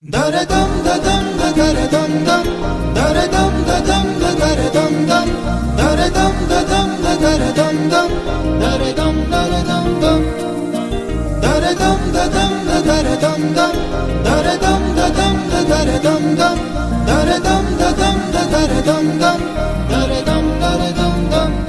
Daradam dadam da daradam dam daradam dadam da daradam dam daradam dadam da daradam dam daradam daradam dam daradam dadam da daradam dam daradam dadam da daradam dam daradam dadam da daradam dam daradam daradam dam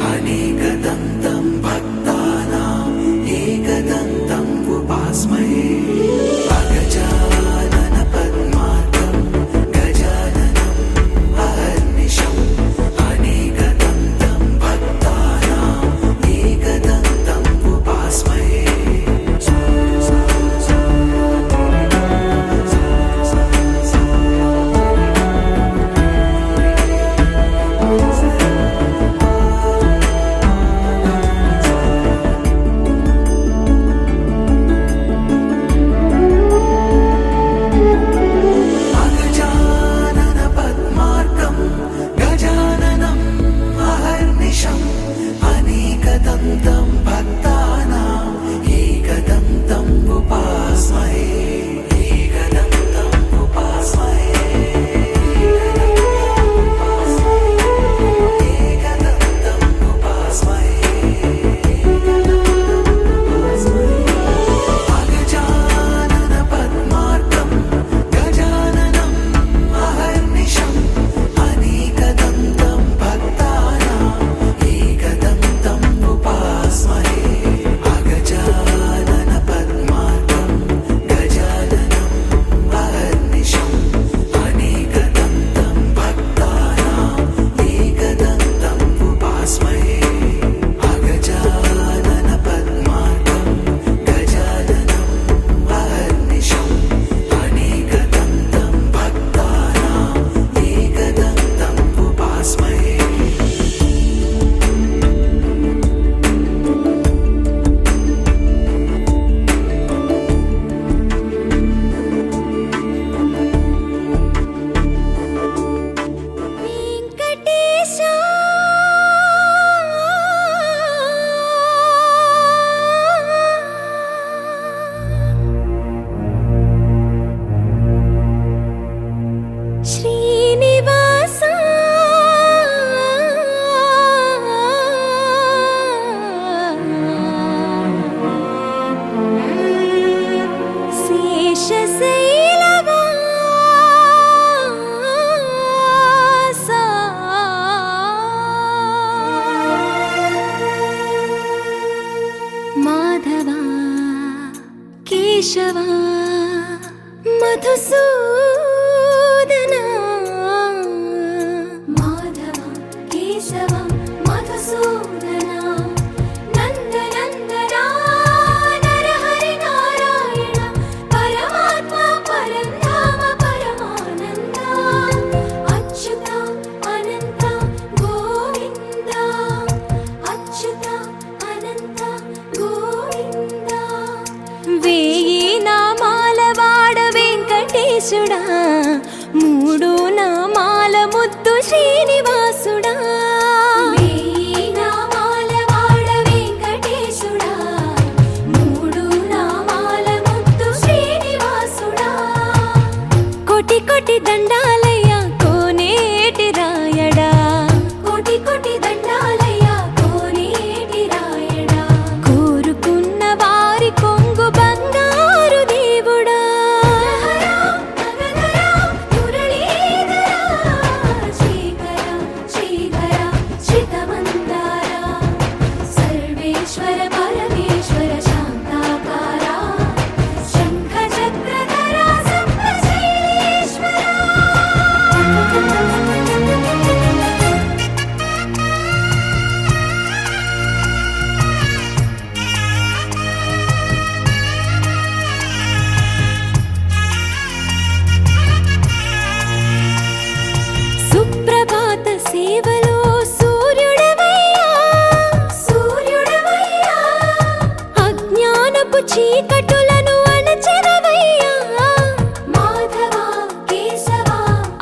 అనేకదంతం భక్తానాం ఏకదంతం ఉపాస్మహే అగజానన పద్మార్కం గజాననం అహర్నిశం అనేకదంతం భక్తానాం ఏకదంతం ఉపాస్మహే అనేకదంతం భక్తానాం ఏకదంతం ఉపాస్మహే ఏకదంతం ఉపాస్మహే ఏకదంతం ఉపాస్మహే అగజానన పద్మార్కం గజాననం అహర్నిశం అనేకదంతం భక్తానాం ఏకదంతం ఉపాస్మహే అగజానన పద్మార్కం గజాననం అహర్నిశం అనేకదంతం భక్తానాం ఏకదంతం ఉపాస్మహే అగజానన పద్మార్కం గజాననం అహర్నిశం అనేకదంతం భక్తానాం ఏకదంతం ఉపాస్మహే Venkatesha Srinivasa శేషశైలవాసా Madhava Keshava Madhusudana Madhava Keshava Madhusudana నందనందనా Narahari Narayana పరమాత్మ పరంధామ పరమానంద అచ్యుత అనంత గోవింద అచ్యుత అనంత గోవింద వేయి నామాల వాడ వెంకటేశుడా మూడు నామాల ముద్దు శ్రీనివాసుడా వేయి నామాల వాడ వెంకటేశుడా మూడు నామాల ముద్దు శ్రీనివాసుడా కోటి కోటి దండాలయ్య కోనేటి రాయడా కోటి కోటి దండాలయ్య కోనేటి రాయడా కోరుకున్న వారి కొంగు బంగారు దేవుడా శ్రీకర శ్రీధర శ్రితమందార సర్వేశ్వర పరమేశ్వర శాంతాకార శంఖ చక్రధర సప్తశైలేశ్వర సుప్రభాత సేవలో సూర్యుడవయ్యా సూర్యుడవయ్యా అజ్ఞానపు చీకటులను అణచెదవయ్యా మాధవా కేశవా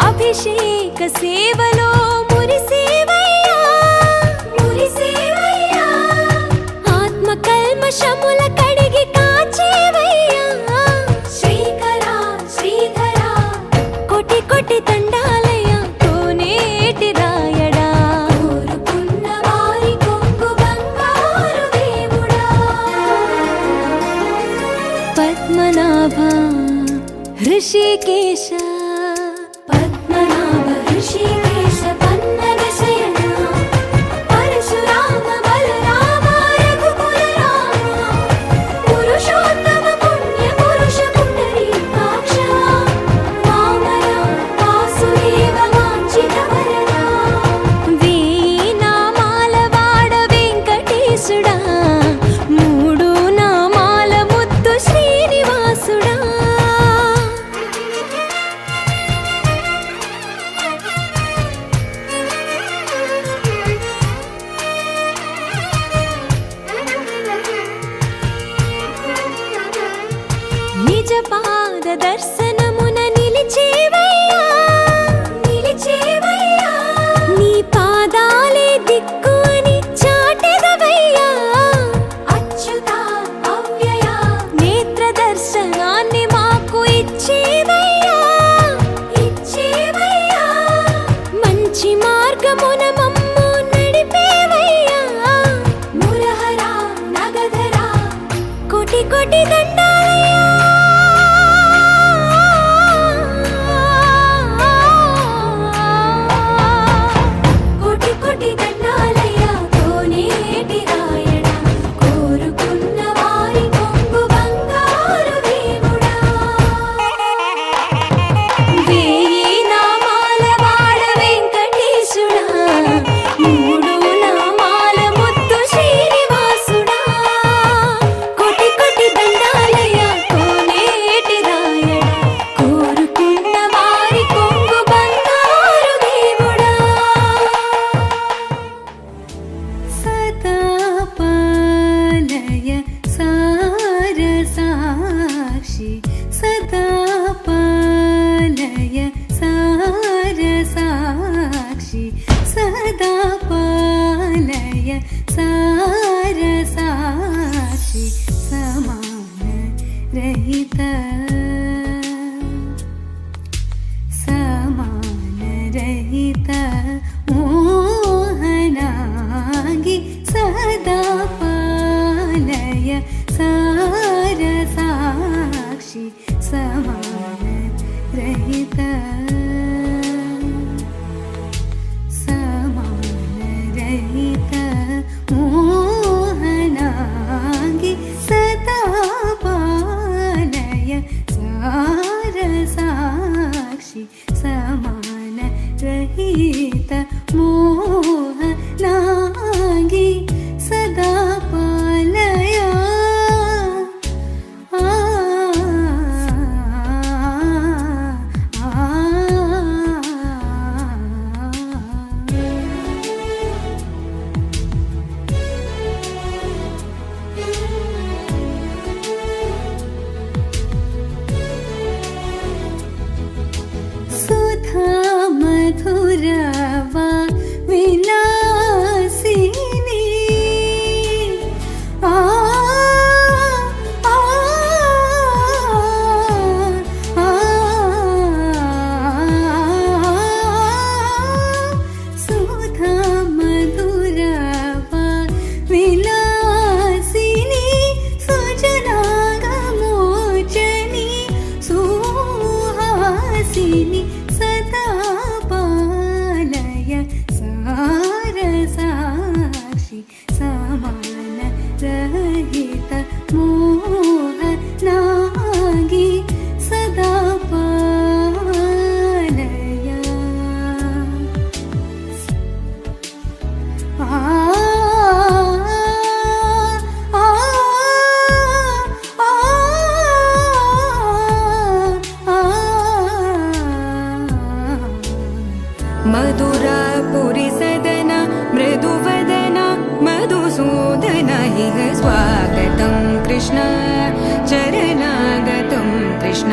అభిషేక సేవలో మురిసేవయ్యా మురిసేవయ్యా ఆత్మ కల్మషముల కడిగి కాచేవయ్యా శ్రీకర శ్రీధర కోటి కోటి దండాలయ్య కోనేటి రాయడా కోరుకున్న వారి కొంగు బంగారు దేవుడా పద్మనాభ హృషికేశ పద్మనాభ హృషికేశ పన్నగ శయన పరశురామ దర్శనమున నిలిచేవయ్యా నిలిచేవయ్యా నీ పాదాలే దిక్కు అని చాటెదవయ్యా అచ్యుత అవ్యయ నేత్ర దర్శనాన్ని మాకు ఇచ్చేవయ్యా ఇచ్చేవయ్యా మంచి మార్గమున మమ్ము నడిపేవయ్యా మురహర నగధర కోటి కోటి దండాలయ్యా కోటి కోటి దండాలయ్యా కోనేటి రాయణ కోరుకున్న వారి కొంగు బంగారు దేవుడా వేయి నామాల వాడ వెంకటేశుడా మూడు నామాల ముద్దు శ్రీనివాసుడా కోటి కోటి దండాలయ్యా కోనేటి రాయణ కోరుకున్న వారి కొంగు బంగారు దేవుడా సదా పాలయ సారసాక్షి సదా పాలయ సారసాక్షి సదా పాలయ సారసాక్షి సమాన రహిత సమానరహిత మోహనాంగి సదా పాలయ సారసాక్షి సమానరహిత సమానరహిత మోహనాంగి సదా పాలయ సారసాక్షి సమానరహిత మోహనాంగి సదా పాలయ సుధా మధురవా విలాసిని ఆ ఆ ఆ సుధా మధురవా విలాసిని సుజనాగమోచని సుహాసిని సదా పాలయ సారసాక్షి సమానరహిత మోహనాంగి సదా పాలయ ఆ ఆ मधुरापुरि सदन मृदुवदन मधुसूदन इह स्वागतं कृष्ण चरणागतं कृष्ण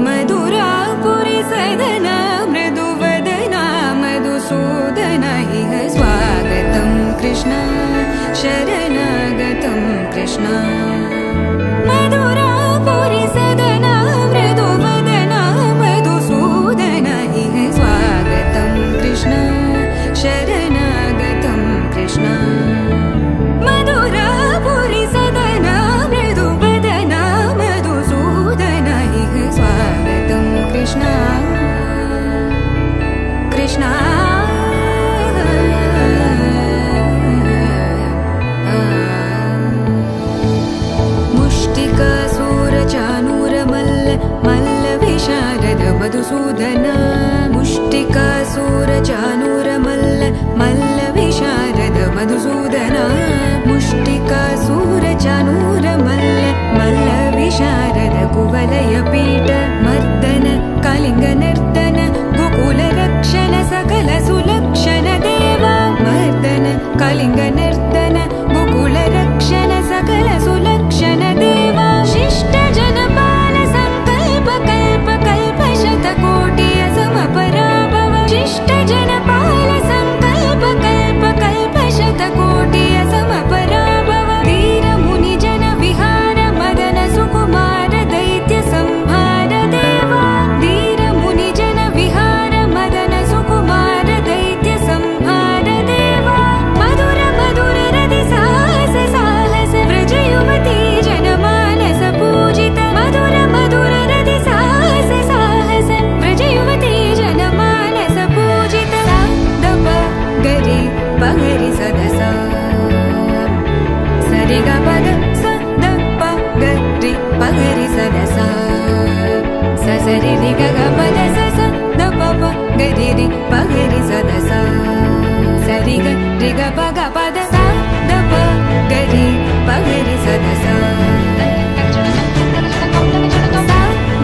मधुरापुरि सदन मृदुवदन मधुसूदन इह स्वागतं कृष्ण शरणागतं कृष्ण मधुरापुरि सदन मृदुवदन मधुसूदन इह स्वागतं कृष्ण शरणागतं कृष्ण मधुरापुरि सदन मृदुवदन मधुसूदन इह स्वागतं कृष्ण कृष्ण मुष्टिकासूरचानूरमल्ल मल्लविशारद मधुसूदन मुष्टिकासूरचानूरमल्ल मल्लविशारद मधुसूदन मुष्टिकासूरचानूरमल्ल मल्लविशारद कुवलयपीठ मर्दन कलिङ्गनर्दन गोकुलरक्षण सकल सुलक्षण देवा मर्दन कलिङ्गनर्दन गोकुलरक्षण सकल सुलक्षण देवा शिष्ट जनपाल संकल గ గ పద స స ద ప ప గ రి రి ప గ రి స ద స సరి గ రి గ ప గ పద స ద ప గ రి ప గ రి స ద స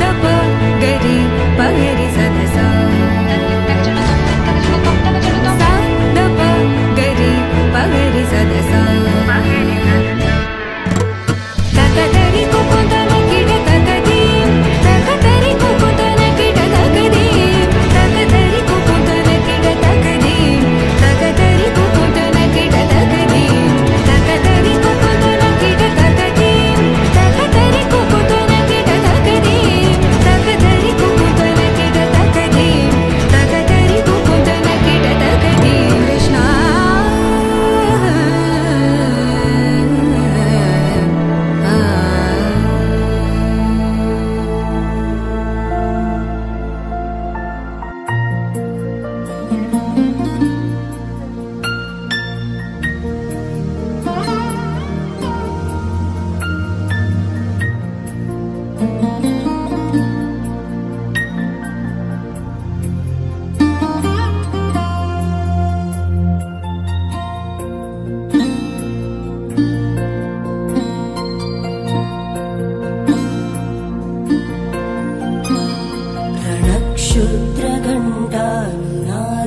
ద ప గ రి ప గ రి స ద స ద ప గ రి ప గ రి స ద స తకదరి కుకుందన కిడ తకది తకదరి కుకుందన కిడ తకది తకదరి కుకుందన కిడ తకది తకదరి కుకుందన కిడ తకది తకదరి కుకుందన కిడ తకది తకదరి కుకుందన కిడ తకది తకదరి కుకుందన కిడ తకది తకదరి కుకుందన కిడ తకది కృష్ణ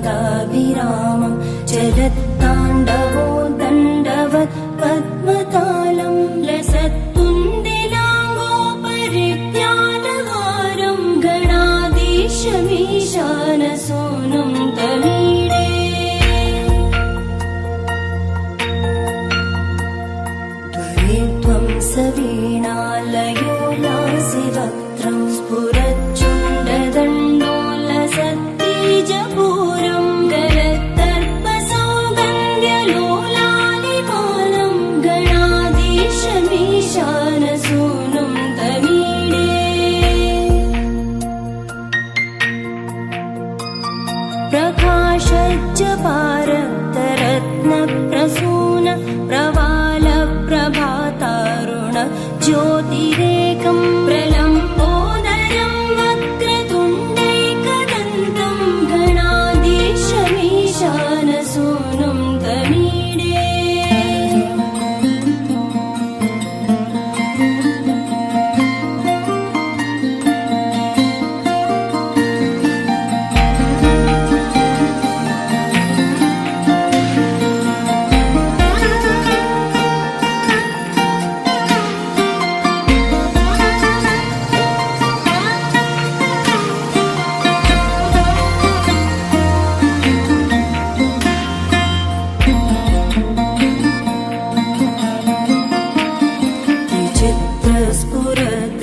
रणक्षुद्रघण्टानुनादाभिरामं जगत्ताण्डवो दण्डवत् पद्मतालं लसत्तुण्डिलाङ्गोपरिज्ञानहारं गणाधीशमीशानसूनुं तमीडे त्वरित्वं सवीणालयो लासिवक्त्रं स्फुरच्चुण्डदण्डोलसत्तीजपूरं गलत्तर्पसौगन्ध्यलोलालिपालं गणाधीशमीशानसूनुं तमीडे प्रकाशज्जपारक्तरत्नप्रसून प्रवालप्रभातारुण ज्योतिरेकं प्रलम्बोदरं वक्रतुण्डैकदन्तं गणाधीशमीशानसूनुं तमीडे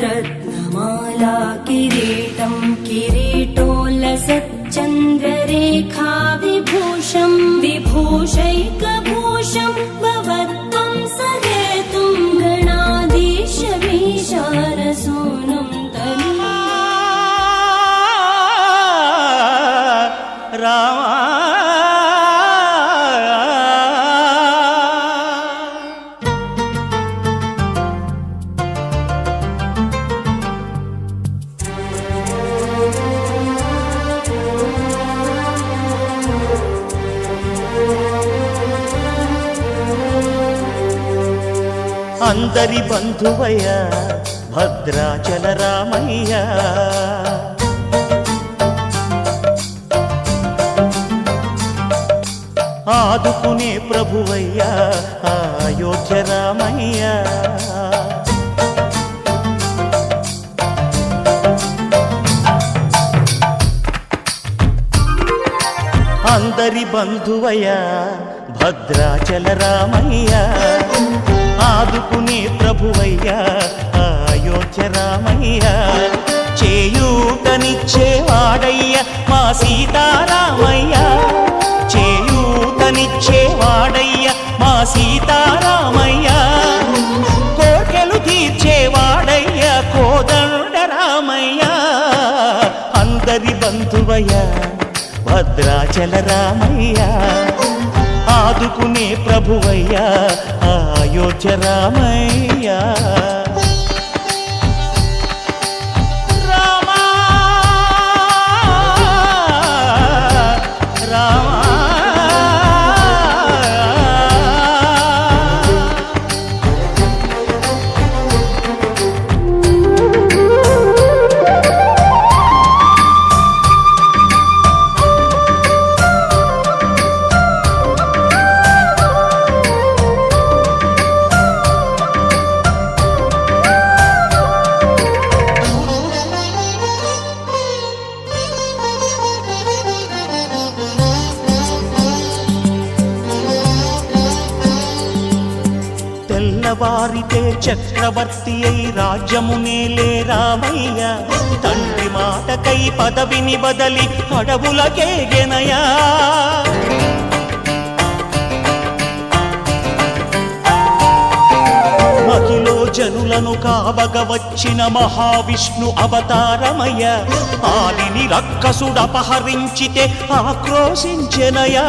विचित्रस्फुरद्रत्नमाला किरीटं किरीटोल्लसच्चन्द्ररेखा विभूषं विभूषैकभूषं भवत्वं सहेतुं गणाधीशमीशानसूनुं तमीडे అందరి బంధువయ్య భద్రాచల రామయ్య ఆదుకునే ప్రభువయ్య అయోధ్య రామయ్య అందరి బంధువయ్య భద్రాచల రామయ్య ఆదుకునే ప్రభువయ్య అయోధ్య రామయ్య చేయూతనిచ్చేవాడయ్య మా సీతారామయ్య చేయూతనిచ్చేవాడయ్య మా సీతారామయ్య కోర్కెలు తీర్చేవాడయ్య కోదండ రామయ్య అందరి బంధువయ్య భద్రాచల రామయ్య ఆదుకునే ప్రభువయ్య అయోధ్య రామయ్య రామా తెల్లవారితే చక్రవర్తి అయి రాజ్యమునేలే రామయ్య తండ్రి మాటకై పదవిని బదలి అడవులకేగెనయా మహిలో జనులను కావగ వచ్చిన మహావిష్ణు అవతారమయ్య ఆలిని రక్కసుడపహరించితే ఆక్రోశించెనయా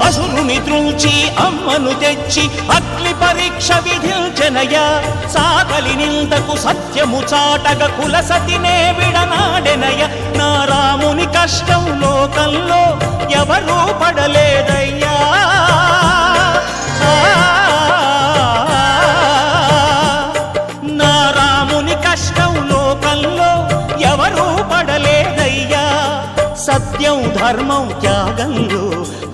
అసురుని త్రుంచి అమ్మను తెచ్చి అగ్ని పరీక్ష విధించెనయా సాగలి నిందకు సత్యము చాటగ కులసతినే విడనాడెనయ నా రాముని కష్టం లోకంలో ఎవరూ పడలేదయ్యా నా రాముని కష్టం లోకంలో ఎవరూ పడలేదయ్యా సత్యం ధర్మం త్యాగంలో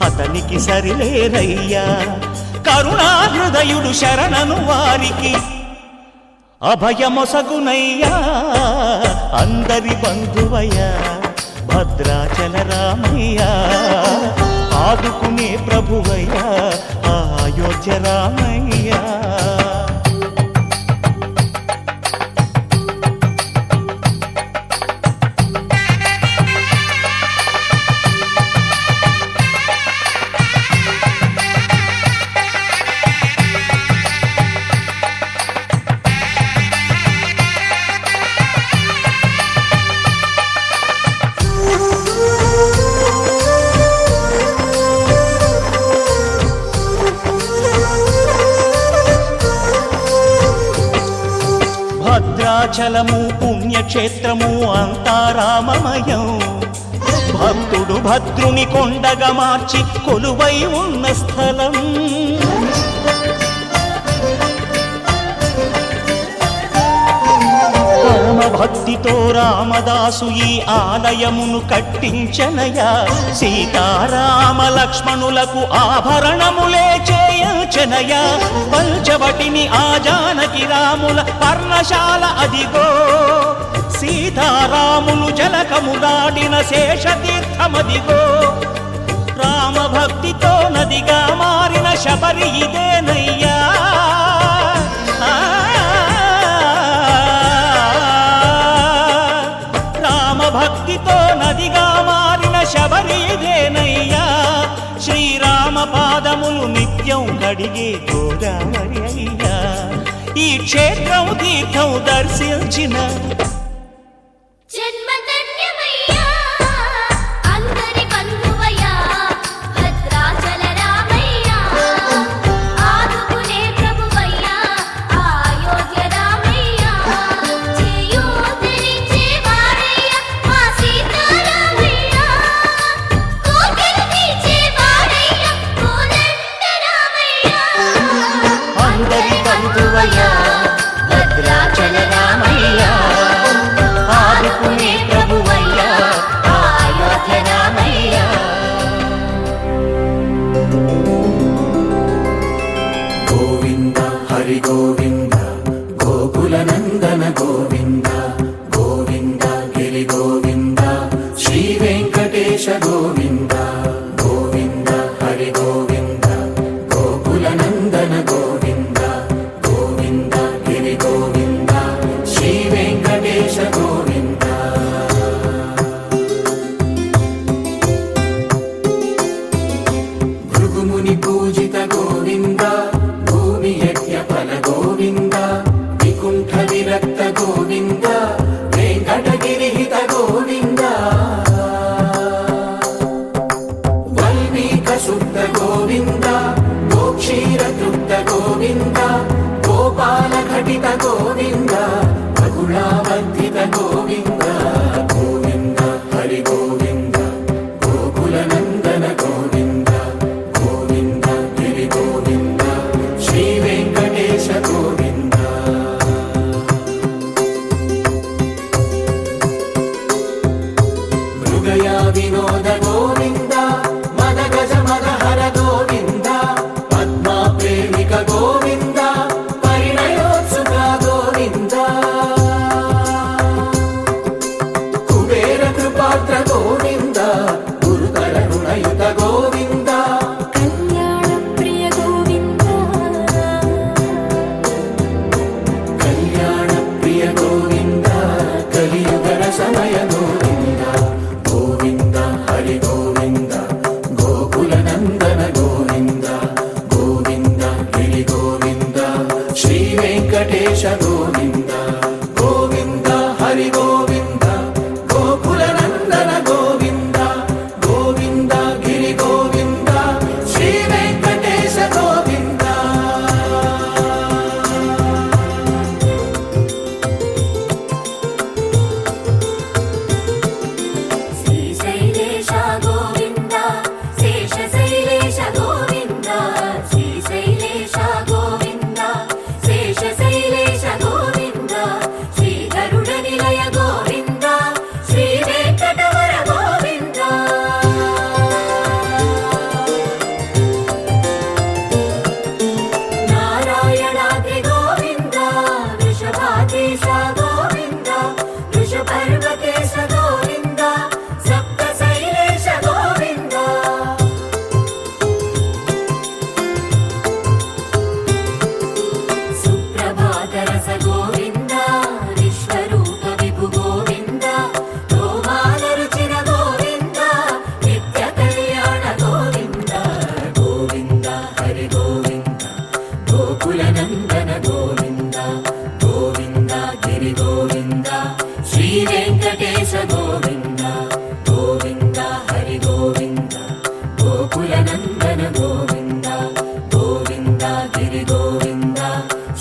అతనికి సరిలేరయ్యా కరుణాహృదయుడు శరణను వారికి అభయమొసగునయ్యా అందరి బంధువయ్యా భద్రాచల రామయ్యా ఆదుకునే ప్రభువయ్యా అయోధ్య రామయ్యా భద్రాచలము పుణ్యక్షేత్రము అంతా రామమయం భక్తుడు భద్రుని కొండగా మార్చి కొలువై ఉన్న స్థలం పరమ భక్తితో రామదాసు ఈ ఆలయమును కట్టించనయా సీతారామ లక్ష్మణులకు ఆభరణములే చేయించనయా పంచవటిని ఆ జానకి రాముల పర్ణశాల అదిగో సీతారాములు జలకములాడిన శేషతీర్థమదిగో రామభక్తితో నదిగా మారిన శబరి ఇదేనయ్యా భక్తితో నదిగా మారిన శబరి ఇదేనయ్యా శ్రీరామ పాదములు నిత్యం కడిగే గోదావరి అయ్యా ఈ క్షేత్రం తీర్థం దర్శించిన భద్రాచల రామయ్యా ఆదుకునే ప్రభువయ్యా అయోధ్య రామయ్యా గోవింద హరి గోవింద గోకుల నందన గోవింద గోవింద గిరి గోవింద శ్రీ వెంకటేశ గోవింద గోవింద హరి గోవింద గోకుల నందన గోవింద గోవింద గిరి గోవింద శ్రీ వెంకటేశ గోవింద భృగుముని పూజిత గోవింద భూమి యజ్ఞ ఫల గోవింద వికుంఠ విరక్త గోవింద వెంకటగిరిహిత గోవింద వల్మీక శుద్ధ గోవింద గోక్షీర తృప్త గోవింద గోపాల ఘటిత గోవింద బహుళావర్ధిత గోవింద గోవింద హరి గోవింద గోకుల నందన గోవింద గోవింద గిరి గోవింద శ్రీ వెంకటేశ గోవింద మృగయా వినోద గోవింద మద గజ మదహర గోవింద పద్మా ప్రేమిక గోవింద పరిణయోత్సుక గోవింద వెంకటేశ గోవింద గోవింద హరి గోవింద గోకుల నందన గోవింద గోవింద గిరి గోవింద శ్రీ వెంకటేశ గోవింద శ్రీశైలేశ గోవింద శేషశైలేశ గోవింద శ్రీశైలేశ గోవింద శేషశైలేశ గోవింద శ్రీ గరుడ నిలయ గోవింద శ్రీ వెంకటవర గోవింద నారాయణాద్రి గోవింద వృషభాధీశ గోవింద వృషపర్వతేశ గోవింద సప్తశైలేశ గోవింద సుప్రభాతరస గోవింద విశ్వరూప విభు గోవింద గోమాల రుచిన గోవింద నిత్య కళ్యాణ గోవింద గోవింద హరి గోవింద గోకుల నందన గోవింద గోవింద గిరి గోవింద శ్రీ వెంకటేశ గోవింద గోవింద హరి గోవింద గోకుల నందన గోవింద గోవింద గిరి గోవింద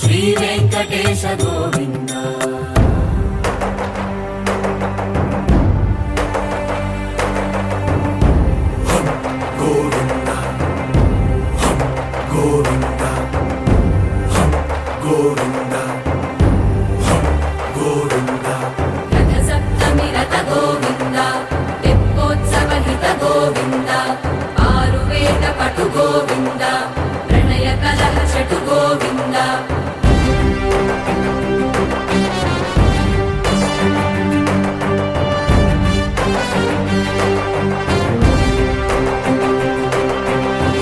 శ్రీ వెంకటేశ గోవింద గోవింద గోవింద గోవింద గోవింద రథ సప్తమి రథ గోవింద తెప్పోత్సవ హిత గోవింద ఆరువేద పటు గోవింద ప్రణయ కలహ షటు గోవింద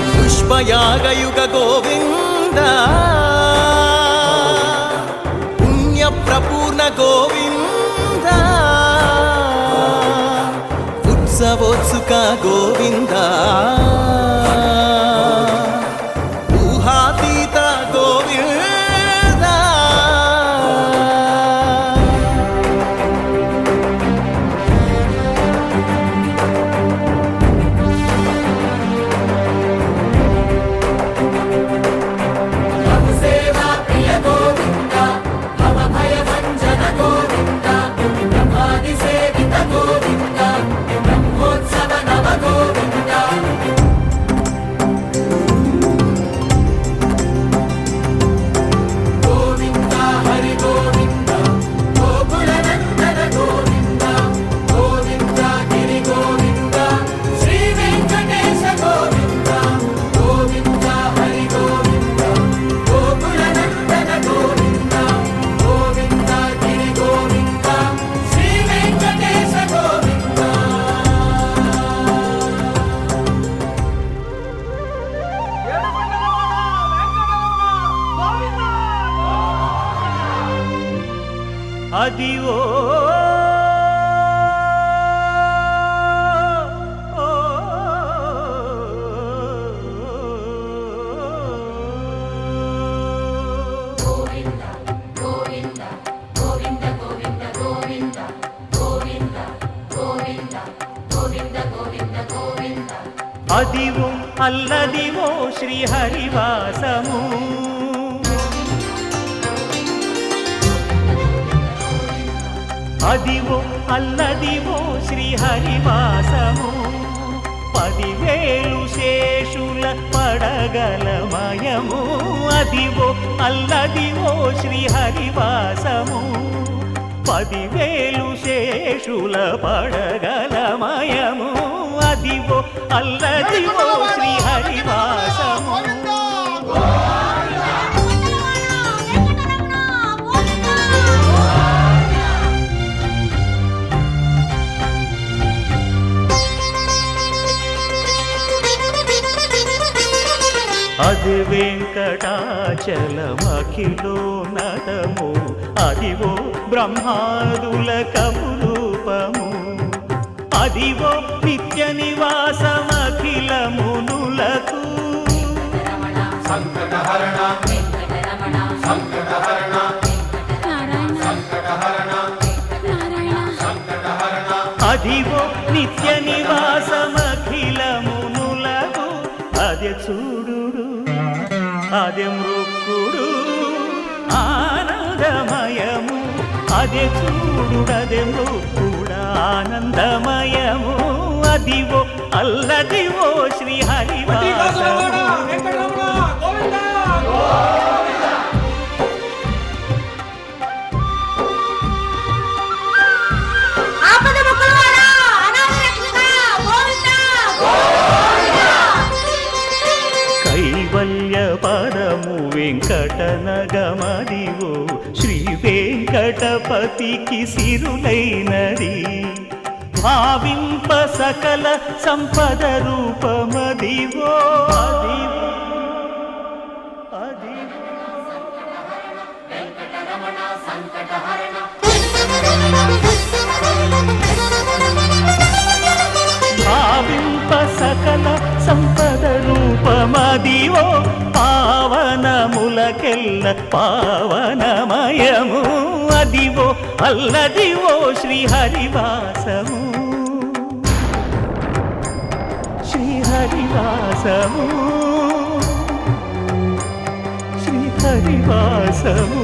పుష్పయాగయుగ గోవింద పుణ్య ప్రపూర్ణ గోవింద ఉత్సవోత్సుక గోవింద ఊహాతీత గోవింద సేవా ప్రియ గోవింద భవ భయ భంజన గోవింద బ్రహ్మాది సేవిత గోవింద బ్రహ్మోత్సవ నవ గోవింద గోవింద హరి గోవింద గోకుల నందన గోవింద గోవింద గిరి గోవింద శ్రీ వెంకటేశ గోవింద గోవింద హరి గోవింద గోకుల నందన గోవింద గోవింద గిరి గోవింద శ్రీ వెంకటేశ గోవింద అదివో అదివో అల్లదివో శ్రీహరివాసము అదివో అల్లదివో శ్రీహరివాసము 10,000 శేషుల పడగలమయము అదివో అల్లదివో శ్రీహరివాసము 10,000 శేషుల పడగలమయము అదివో అల్లదివో శ్రీహరివాసము అది వెంకటాచలమఖిలోన్నతము అదివో బ్రహ్మాదుల కపురూపము అదివో నిత్య నివాసమఖిలమునులకు సంకటహరణ సంకటహరణ అదే మృక్కుడు ఆనందమయము అదే చూడుడదే మృక్కుడు ఆనందమయము అదివో అల్లదివో శ్రీ హరివాసము కైవల్య పరము వెంకటనగమదివో శ్రీ వెంకటపతికి సిరులైనది భావింప సకల సంపద రూపమదివో అదివో అదివో భావింప సకల సంపద రూపమదివో పావనములకెల్ల పావనమయము అదివో అల్లదివో శ్రీ హరివాసము శ్రీ హరివాసము శ్రీ హరివాసము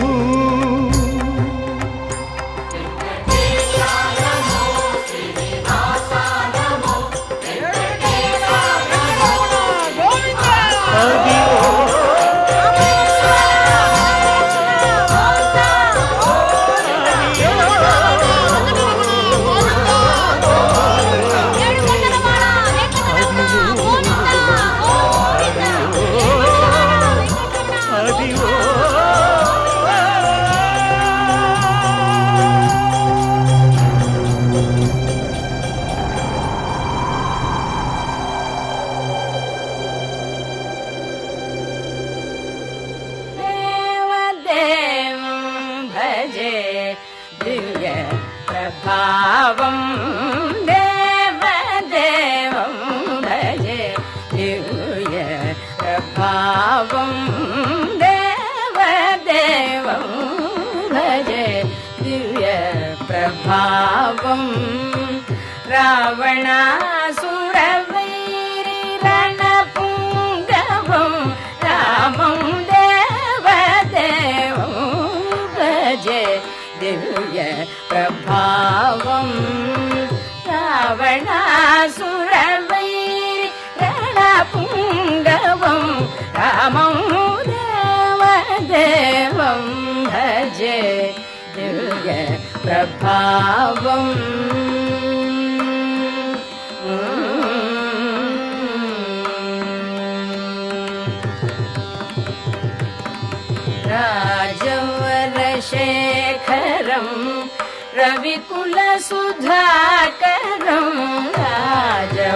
ప్రభావం దేవదేవం భజే దివ్య ప్రభావం దేవదేవం భజే దివ్య ప్రభావం రావణాసురవైరి రణపుంగవం రామం దేవదేవం భజే దివ్య ప్రభావం రావణాసురవైరి రణపుంగవం రామం దేవదేవం భజే దివ్య ప్రభావం రాజవరశేఖరం రవికులసుధాకరం రాజవరశేఖరం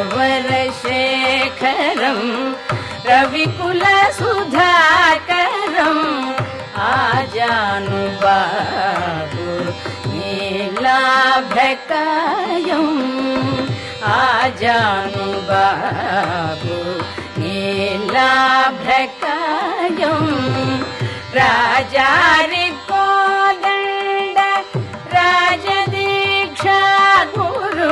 రవికులసుధాకరం ఆజానుబాహు నీలాభ్రకాయం ఆజానుబాహు నీలాభ్రకాయం రాజారి కోదండ రాజదీక్షా గురు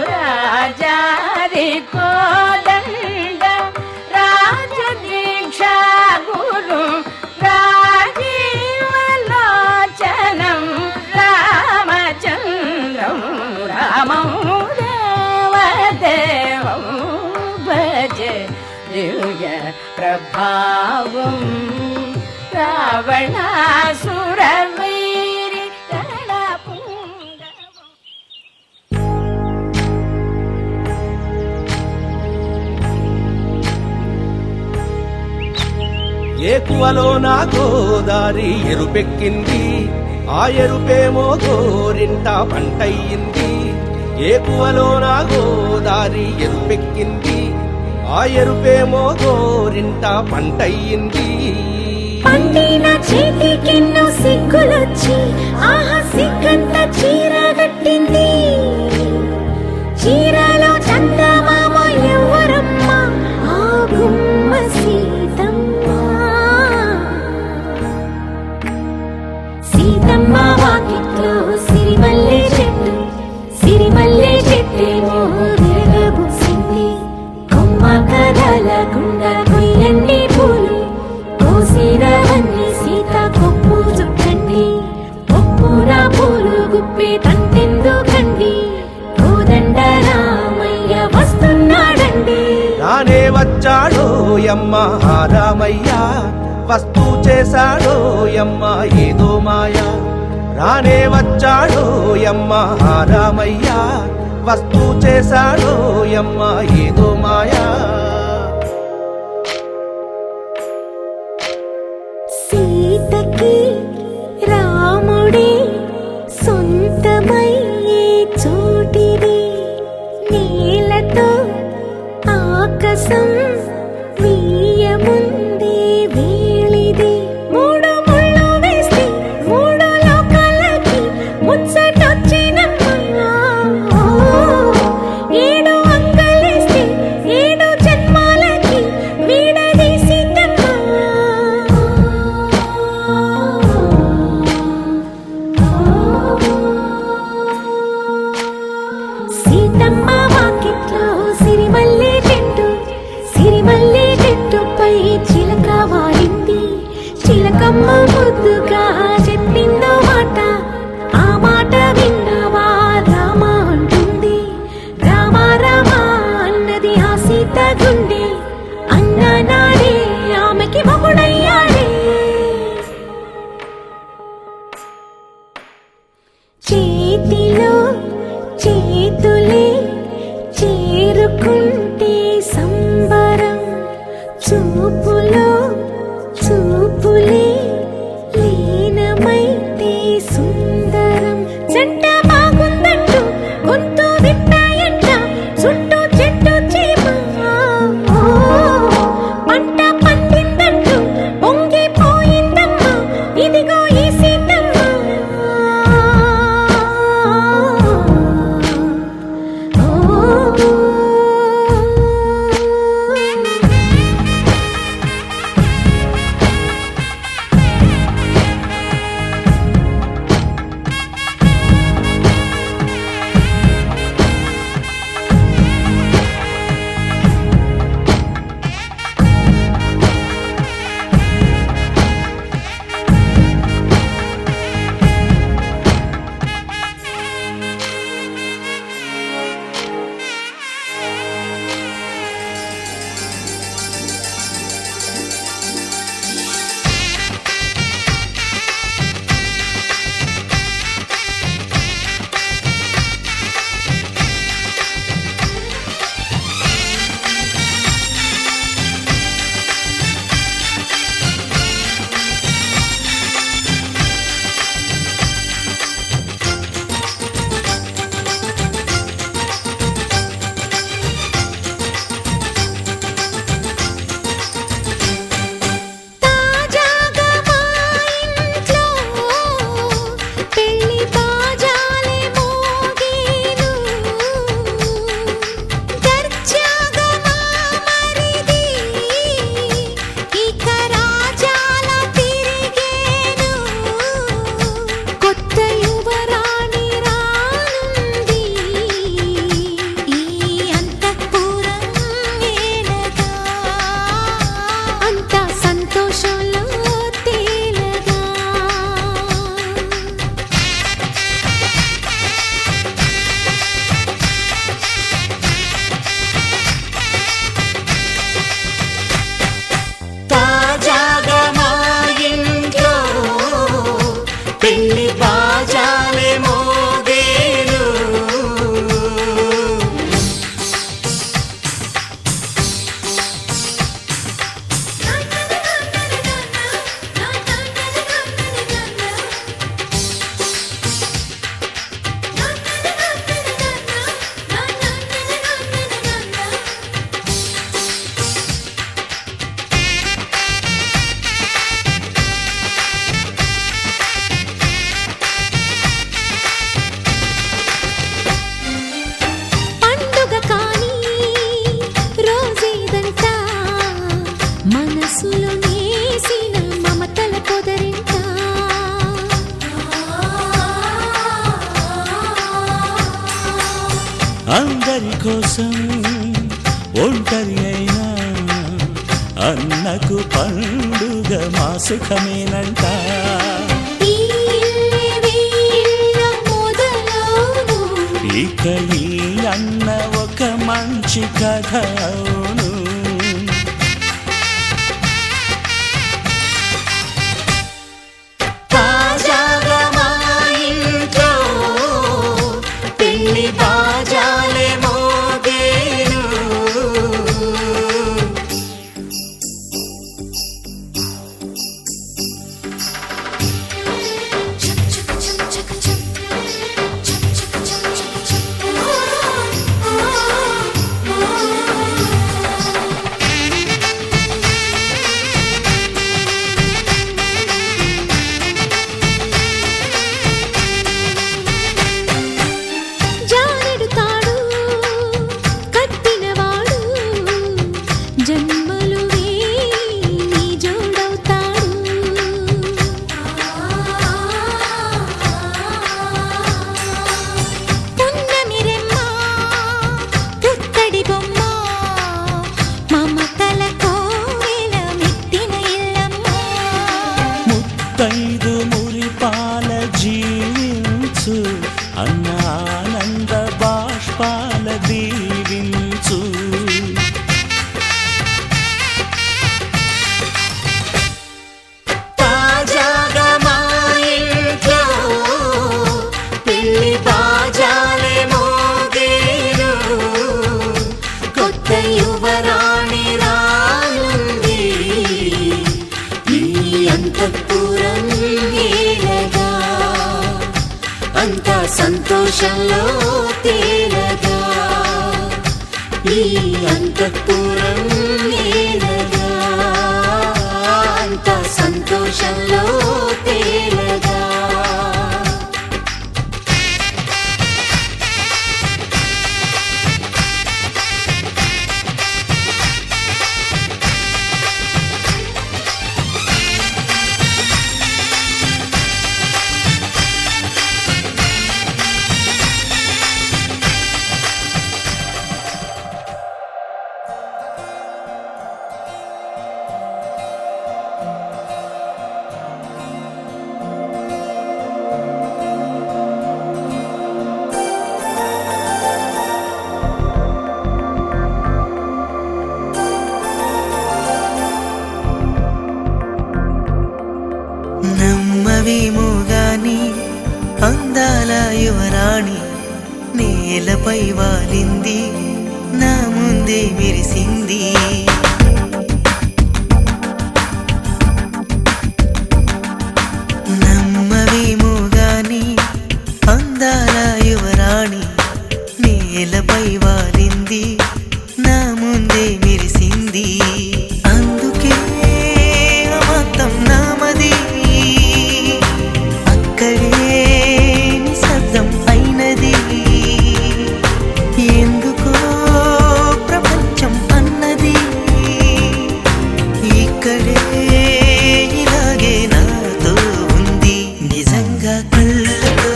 రాజారి కోదండ రాజదీక్షా గురు రాజీవలోచనం రామచంద్రం రామం దేవదేవం భజే దివ్య ప్రభావం రావణాసురవైరి రణపుంగవం ఏకువలో నా గోదారి ఎరుపెక్కింది ఆ ఎరుపేమో గోరింట పంటయ్యింది ఏకువలో నా గోదారి ఎరుపెక్కింది ఆ ఎరుపేమో గోరింట పంటయ్యింది పండిన చేతికెన్నో సిగ్గులొచ్చి ఆహా సిగ్గంత చీరగట్టింది చీరలో చందమామ ఎవరమ్మ ఆ గుమ్మ సీతమ్మ సీతమ్మ వాకిట్లో సిరిమల్లె చెట్టేమో విరగబూసింది కొమ్మ కదలకుండా కొయ్యండి పూలు కోస వచ్చాడో యమ్మ రామయ్య, వస్తూ చేశాడో యమ్మ ఏదో మాయ. రానే వచ్చాడో యమ్మ రామయ్య, వస్తూ చేశాడో యమ్మ ఏదో మాయా. సీతకి రాముడే సొంతమయ్యే చోటిది, నేలతో ఆకాశం వీయముందే వేళిది. మూడు ముళ్ళు వేస్తే మూడు లోకాలకి ముచ్చటొచ్చినమ్మా, ఏడు అంగలేస్తే ఏడు జన్మాలకి వీడదీసిద్దమ్మా. సీతమ్మ వాకిట్లో సిరిమల్లె చెట్టు, సిరిమల్లె చెట్టుపై చిలక వాలింది. చిలకమ్మ ముద్దుగా చెప్పిందో మాట, ఆ మాట విన్నావా రామ అంటుంది. రామ రామ అన్నది ఆ సీత గుండె, అన్న నాడే ఆమెకి మొగుడయ్యాడే. చేతిలో చేతులే చేరుకుంటే సంబరం, చూపులో చూపులే లీనమైతే సుందరం. జంట బాగుందంటూ గొంతు విప్పాయంట చుట్టూ చెట్టు చీమ, పంట పండిందంటూ పొంగిపోయిందమ్మా ఇదిగో ఈ సీతమ్మ. అందరి కోసం ఒంటరి అయినా అన్నకు పండుగ మా సుఖమేనంట. ఇక ఈ అన్న ఒక మంచి కథ అవును. అంతఃపురం ఏలగా అంతా సంతోషంలో తేలగా ఈ అంతఃపురం ఏలగా అంతా సంతోషంలో తేలగా నమ్మవేమో గాని అందాల యువరాణి నేలపై వాలింది నా ముందే మెరిసింది నమ్మవేమో గాని అందాల యువరాణి నేలపై వాలింది నా ముందే మెరిసింది అందుకే అమతం నామది అక్కడే నిశ్శబ్దం అయినది ఎందుకో ప్రపంచం అన్నది ఇక్కడే ఇలాగే నాతో ఉంది నిజంగా కళ్ళతో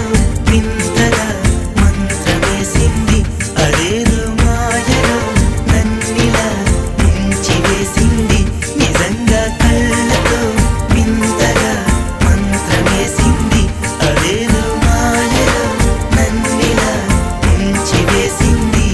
వింతగా మంత్రమేసింది అదేదో మాయలో నన్నిలా ముంచివేసింది నిజంగా కళ్ళతో వింతగా మంత్రమేసింది అదేదో మాయలో నన్నిలా ముంచివేసింది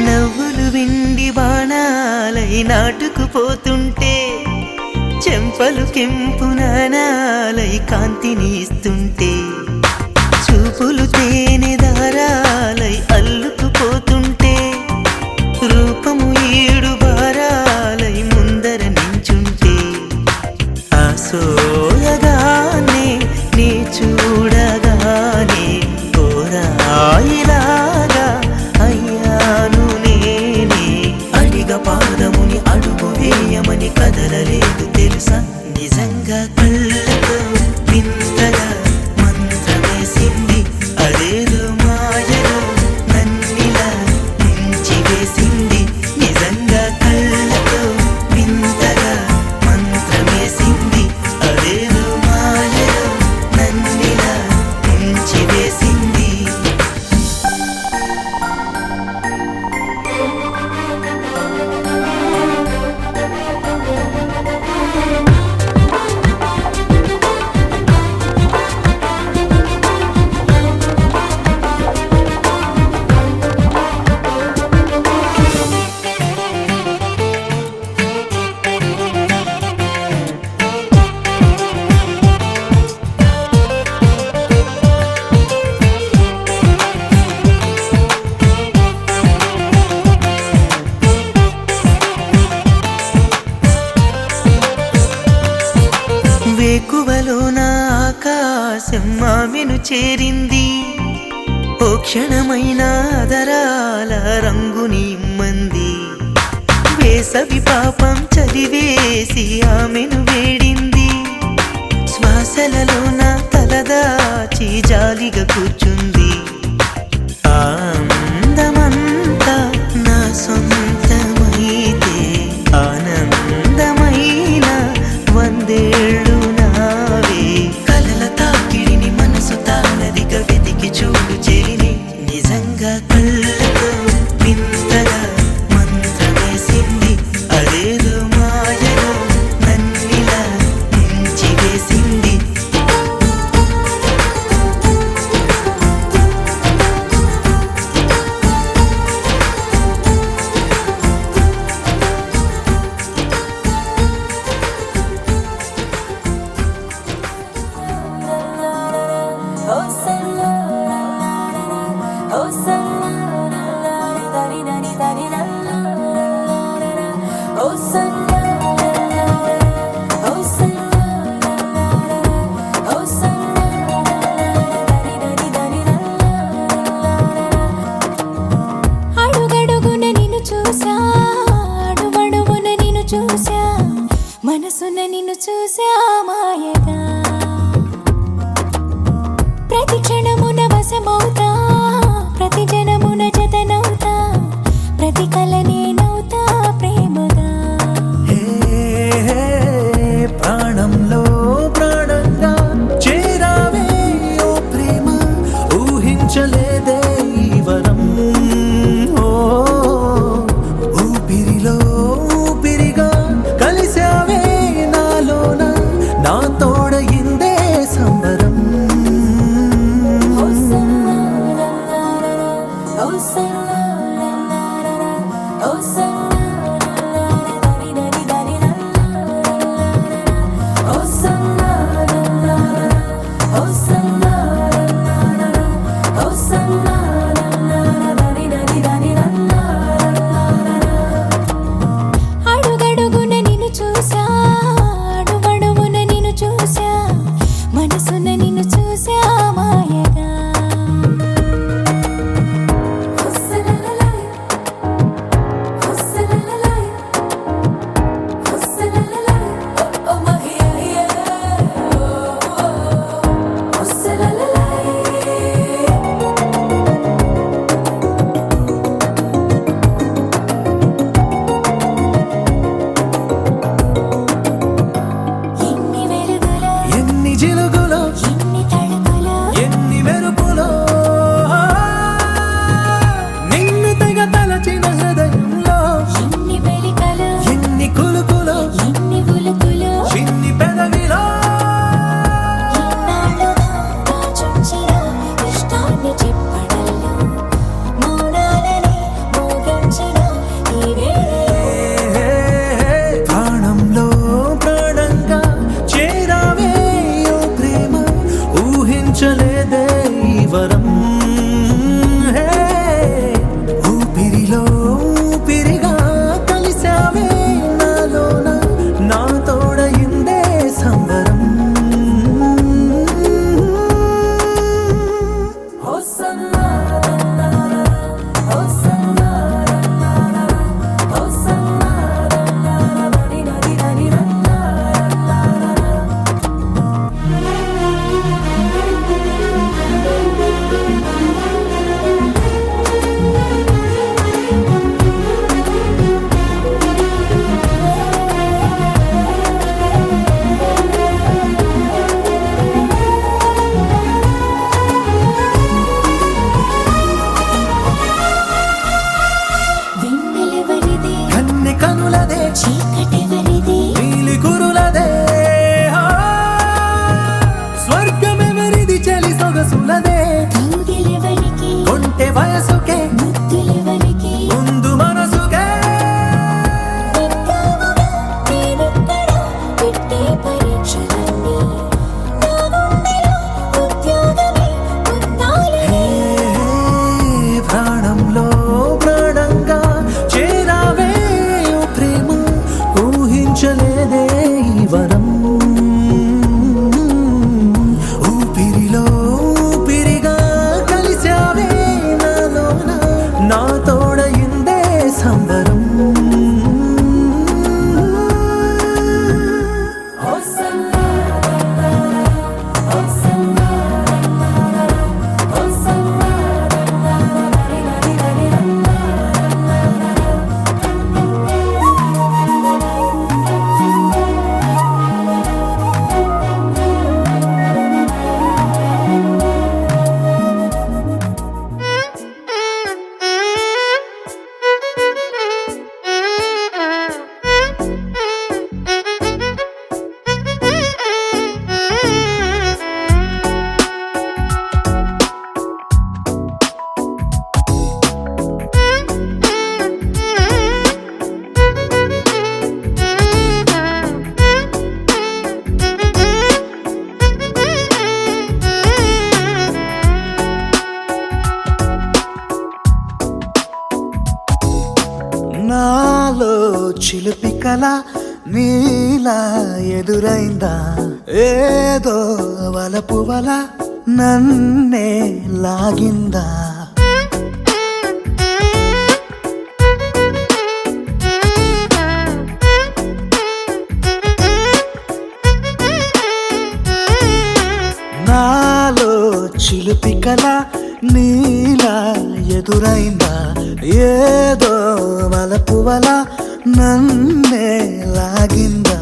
నవ్వులు విండి బాణాలై నాటుకుపోతుంటే చెంపలు కెంపు నాణాలై కాంతిని ఇస్తుంటే చూపులు తేనె దారాలై అల్లుకుపోతుంటే రూపము ఏడు బారాలై ముందర నించుంటే ఆ సోయగానే నీ చూడగానే కోరాయిలాగా అయ్యాను నేనే అడిగ పాదముని అడుగు వేయమని కదలలేదు తెలుసా నిజంగా కళ్ళతో వింతగా మంత్రమేసింది అదేదో మాయలో నన్నిలా ముంచివేసింది నిజంగా కళ్ళతో వింతగా మంత్రమేసింది అదేదో మాయలో నన్నిలా ముంచివేసింది వేకువలో నా ఆకాశం ఆమెను చేరింది ఓ క్షణమైన ఆదరాల రంగుని ఇమ్మంది వేసవి పాపం చదివేసి ఆమెను వేడింది శ్వాసలలో నా తలదాచి జాలిగా కూర్చుంది ఆ అందమంతా నా సొంతమైతే ఆనందమైన వందేళ్ళు నావే కలల తాకిడిని మనసు తానదిగా వెతికి చూడు చెలిని నిజంగా కళ్ళతో వింతగా మంత్రమేసింది అదేదో మాయలో నన్ను మనసున నిన్ను చూసా మాయగా ప్రతి క్షణమున వశమవుతా ప్రతి జనమున జతనవుతా ప్రతి కల నేనవుతా ప్రేమగా ప్రాణంలో ప్రాణంగా చేరావే ఓ ప్రేమ ఊహించలేదే ఈ వరం ఊపిరిలో ఊపిరిగా కలిసావే నాలోన నా తోడయిందే సంబరం అడుగడుగున నిన్ను చూసా అడుగడుగున నిన్ను చూసా మనసున నిన్ను చూసా మాయగా ఎన్ని వెలుగులో ఎన్ని జిలుగులో ఎన్ని తడుపులో ఎన్ని మెరుపులో నిన్ను తెగ తలచిన హృదయంలో ఎన్ని మెలికలో ఎన్ని కులుకులో ఎన్ని ఉలుకులో చిన్ని పెదవిలో ఇన్నాళ్ళుగా దాచుంచిన ఇష్టాన్ని చెప్పడంలో మౌనాలని మోగించిన ఈ వేళలో ప్రాణంలో ప్రాణంగా చేరావే ఓ ప్రేమ ఊహించలేదే ఈ వరం ఊపిరిలో ఊపిరిగా కలిసావే నాలోన నా తోడయిందే సంబరం వెన్నెలెవరిది కన్ని కనులదే చీకటెవరిది నీలి కురులదే స్వర్గమెవరిది చలి సొగసులదే కౌగిలెవరికి కొంటె వయసుకే ముద్దులెవరికి ముందు మనసుకే నిందాముగా నేనెక్కడ పెట్టే పరీక్షలన్నీ నా గుండెలో ఉద్యోగమే పొందాలని ప్రాణంలో ప్రాణంగా చేరావే ఓ ప్రేమ ఊహించలేదే ఈ వరం ఊపిరిలో ఊపిరిగా కలిసావే నాలోన నా తోడయిందే సంబరం నాలో చిలిపి కల నీలా ఎదురైందా ఏదో వలపు వల నన్నే లాగిందా చిలిపి కళ నీలా ఎదురైందా ఏదో వలపు వల నన్నే లాగిందా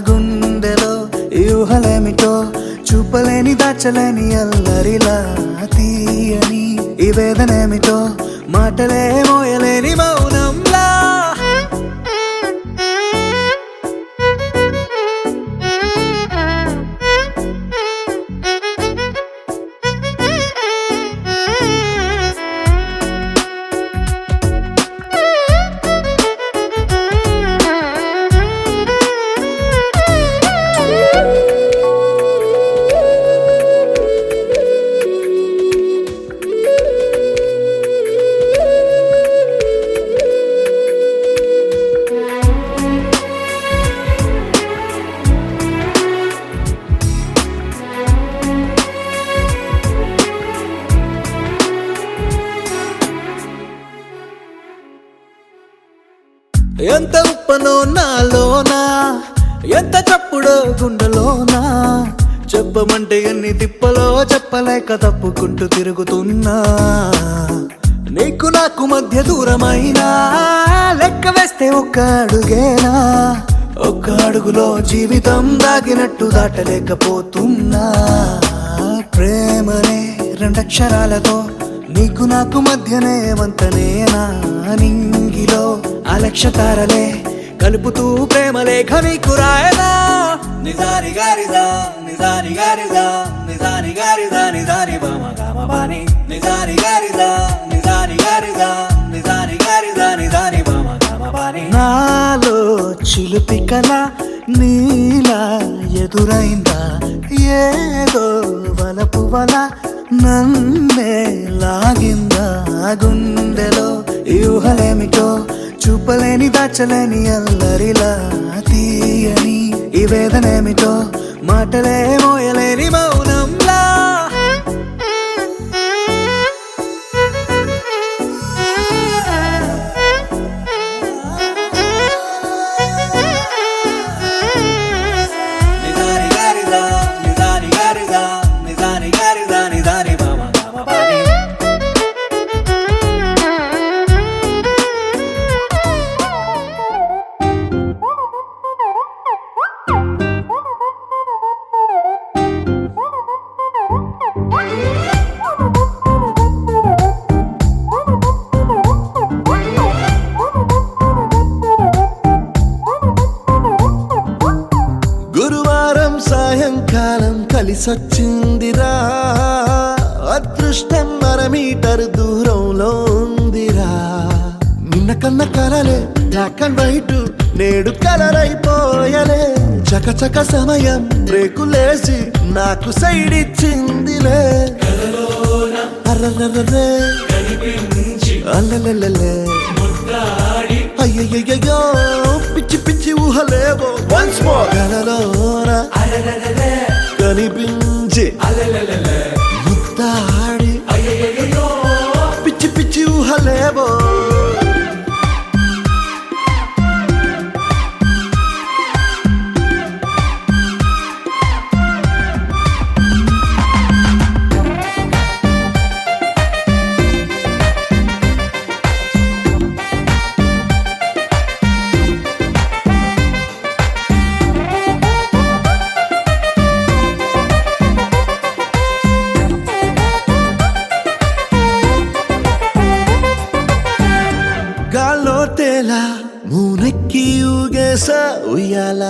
గుండెలో ఊహలేమిటో చూపలేని దాచలేని అల్లరిలా తీయని ఈ వేదనేమిటో మాటలే మోయలేని మౌనంలా ఎంత ఉప్పనో నాలోనా ఎంత చప్పుడో గుండెలోనా చెప్పమంటే ఎన్ని తిప్పలో చెప్పలేక తప్పుకుంటూ తిరుగుతున్నా నీకు నాకు మధ్య దూరమైనా లెక్క వేస్తే ఒక్క అడుగేనా ఒక్క అడుగులో జీవితం దాగినట్టు దాటలేకపోతున్నా ప్రేమనే రెండక్షరాలతో నీకు నాకు మధ్యనే వంతనేనా నింగిలో అలక్ష్య తారలే కలుపుతూ ప్రేమ లేఖ నీకు రాయదా నిజాని గారిదా నిజాని గారిదా నిజాని గారిదా నిజాని బామ గామ బాని నిజాని గారిదా నిజాని గారిదా నిజాని గారిదా నిజాని బామ గామ బాని నాలో చిలిపి కళ నీలా ఎదురైందా ఏదో వలపు వల నన్నే లాగిందా గుండెలో ఊహలేమిటో చూపలేని దాచలేని అల్లరిలా తీయని ఈ వేదనేమిటో మాటలే మోయలేని మౌనంలా నిజాని గారిదా నిజాని గారిదా నిజాని గారిదా నిజాని బామ గామ బాని గురువారం సాయంకాలం కలిసొచ్చిందిరా అదృష్టం మీటర్ దూరంలో ఉందిరా నిన్న కన్న కలలే బ్లాక్ అండ్ వైట్ నేడు కలర్ అయిపోయలే చకచక సమయం బ్రేకులేసి నాకు సైడ్ ఇచ్చిందిలే అర్రర్రర్రే అల్లలల్లలే అయ్యయ్యో పిచ్చి పిచ్చి ఊహలేవో వన్స్ మోర్ కలలోన కనిపించి ముద్దాడి పిచ్చి పిచ్చి ఊహలేవో గాల్లో తేలా మూనెక్కి ఊగేసా ఉయ్యాల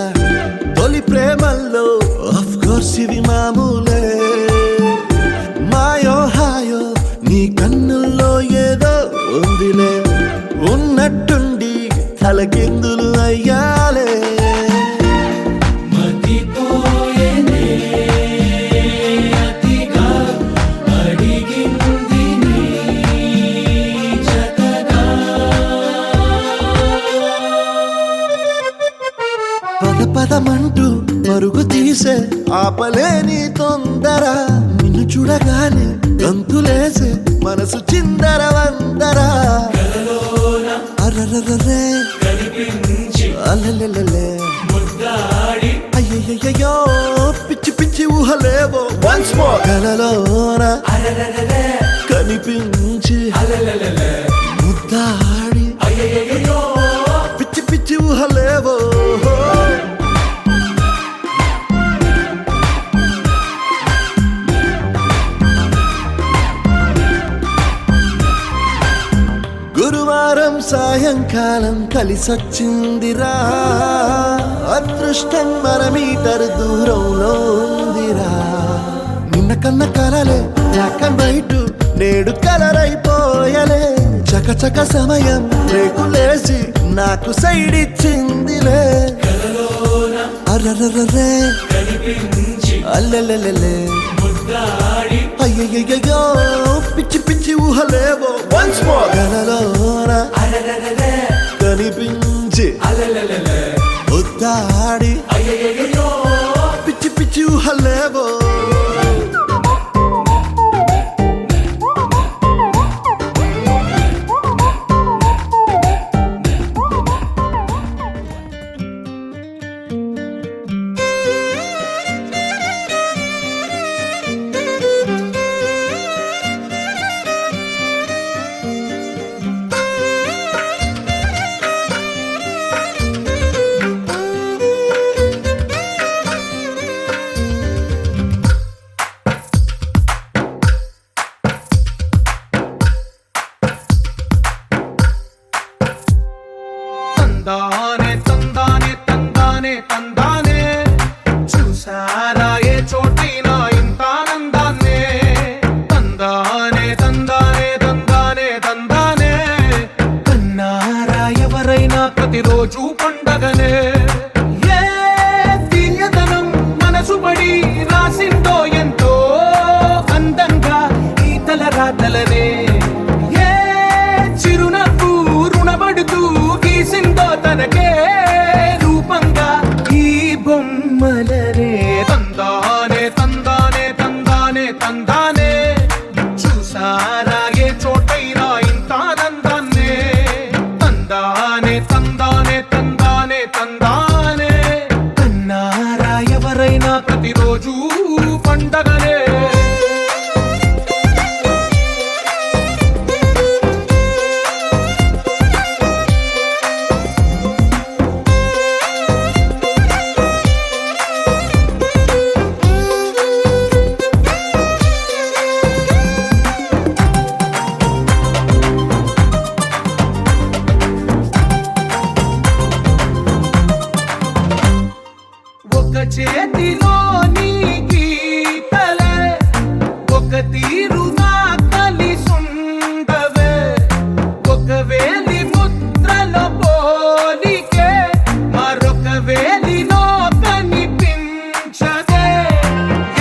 తొలి ప్రేమల్లో ఆఫ్ కోర్స్ ఇవి మామూలే మాయో హాయో నీ కన్నుల్లో ఏదో ఉందిలే ఉన్నట్టుండి తలకిందులు అయ్యాలే పదమంటూ పరుగు తీసే ఆపలేని తొందర నిన్ను చూడగానే గంతులేసే మనసు చిందర వందరా అర్రర్రర్రే అల్లెల్లెల్లే అయ్యయ్యో పిచ్చి పిచ్చి ఊహలేవో వన్స్ వన్స్ మోర్ కలలోన కనిపించి ముద్దాడి పిచ్చి పిచ్చి ఊహలేవో గురువారం సాయంకాలం కలిసొచ్చిందిరా అదృష్టం మన మీటర్ దూరంలో ఉందిరా నిన్న కన్న కలలే బ్లాక్ అండ్ వైట్ నేడు కలర్ అయిపోయలే చకచక సమయం రేకులేసి నాకు సైడ్ ఇచ్చిందిలే అర్రర్రర్రే అల్లెల్లెల్లె అయ్యయ్యో పిచ్చి పిచ్చి ఊహలేవో వన్స్ మోర్ కలలోన కనిపించి ముద్దాడి పిచ్చి పిచ్చి ఊహలేవో తందానే తందానే తందానే తందానే చూసారా ఏ చోటైనా ఇంత ఆనందాన్నే తందానే తందానే తందానే తందానే కన్నారా ఎవరైనా ప్రతిరోజు పండగనే ఏ తీయదనం మనసు పడి రాసిందో ఎంతో అందంగా ఈ తలరాతలనే ఏ చిరునవ్వు రుణపడుతూ గీసిందో తనకే రూపంగా ఈ బొమ్మలనే తందానే తందానే తందానే తందానే చూసారా ఏ చోటైనా ఇంత ఆనందాన్నే తందానే తందానే తందానే తందానే కన్నారా ఎవరైనా ప్రతిరోజు పండగనే ఒక చేతిలో నీ గీతలే ఒక తీరుగా కలిసుండవే ఒక వేలి ముద్రలో పోలికే మరొక వేలిలో కనిపించదే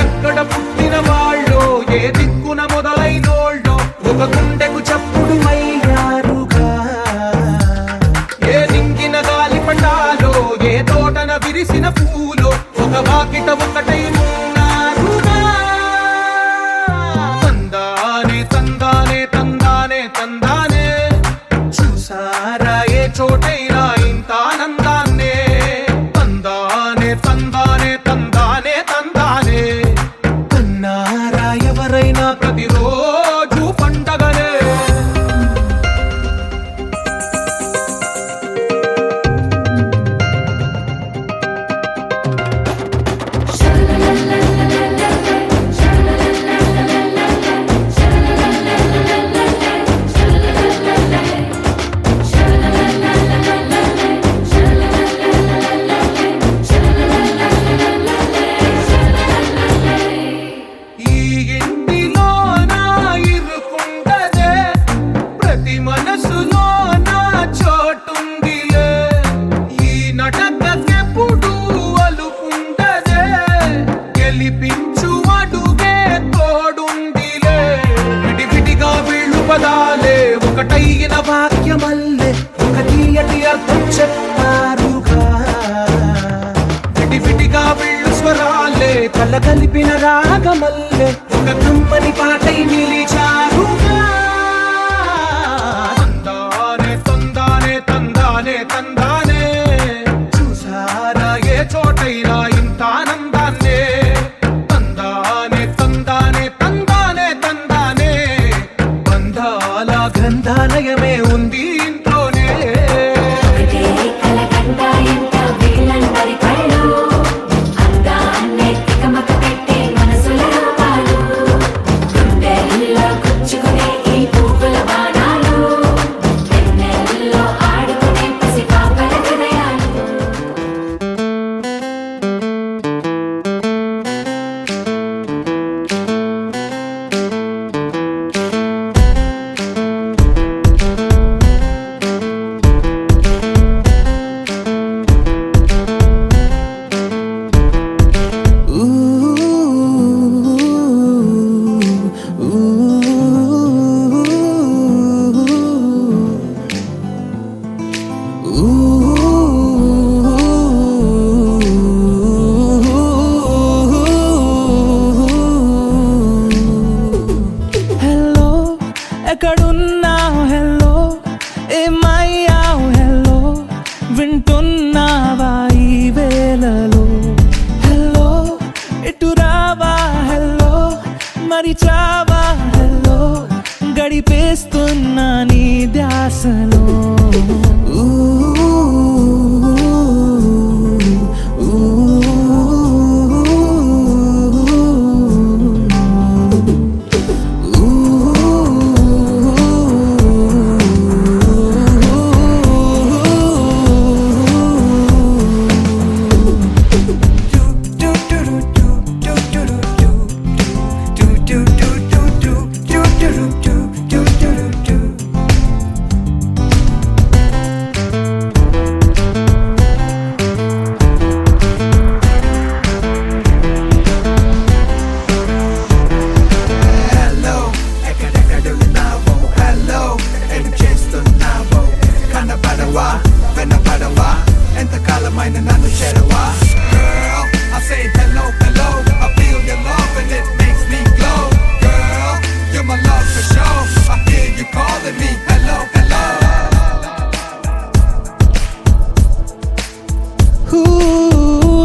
ఎక్కడ పుట్టిన వాళ్ళో ఏ దిక్కున మొదలైనోళ్ళో ఒక గుండెకు చప్పుడు అయ్యారుగా ఏ నింగిన గాలి పటాలో ఏ తోటన విరిసిన పూలో ఒక వాకిట ఒకటై ఉన్నారుగా తందానే తందానే తందానే తందానే చూసారా ఏ చోటైనా ఇంత ఆనందాన్నే తందానే తందానే తందానే తందానే కన్నారా ఎవరైనా ప్రతిరోజు పండగనే ఈ ఇంటిలో నా ఇరుకుండదే ప్రతి మనసులో నా చోటుందిలే ఈ నటకెప్పుడు అలుకుండదే గెలిపించు అడుగే తోడుందిలే విడివిడిగా వీళ్ళు పదాలే ఒకటైన వాక్యమల్లే ఒక తీయటి అర్థం చెప్పారుగా విడివిడిగా వీళ్ళు స్వరాలే కల కలిపిన రాగమల్లే ఒక కమ్మని పాటై నిలిచారుగా తందానే తందానే తందానే తందానే చూసారా ఏ చోటైనా ఇంత ఆనందాన్నే తందానే తందానే మరిచావా హలో గడిపేస్తున్నా నీ ధ్యాసలో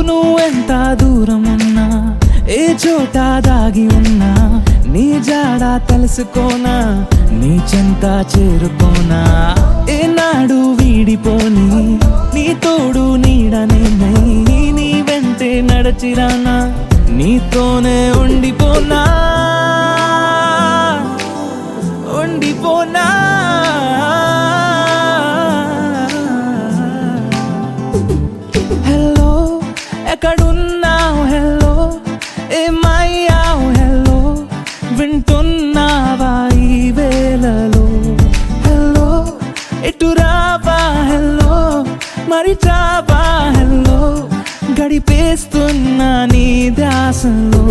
నువ్వెంత దూరమున్నా ఏ చోట దాగి ఉన్నా నీ జాడ తెలుసుకోనా నీ చెంత చేరుకోనా ఏనాడు వీడిపోని నీ తోడు నీడనే నీ వెంటే నడచిరానా నీతోనే ఉండిపోనా ఉండిపోనా హలో ఎక్కడున్నావు హలో ఏమయ్యావు హలో వింటున్నావా ఈ వేళలో హలో ఎటు రావా హలో మరిచావా హలో గడిపేస్తున్నా నీ ధ్యాసలో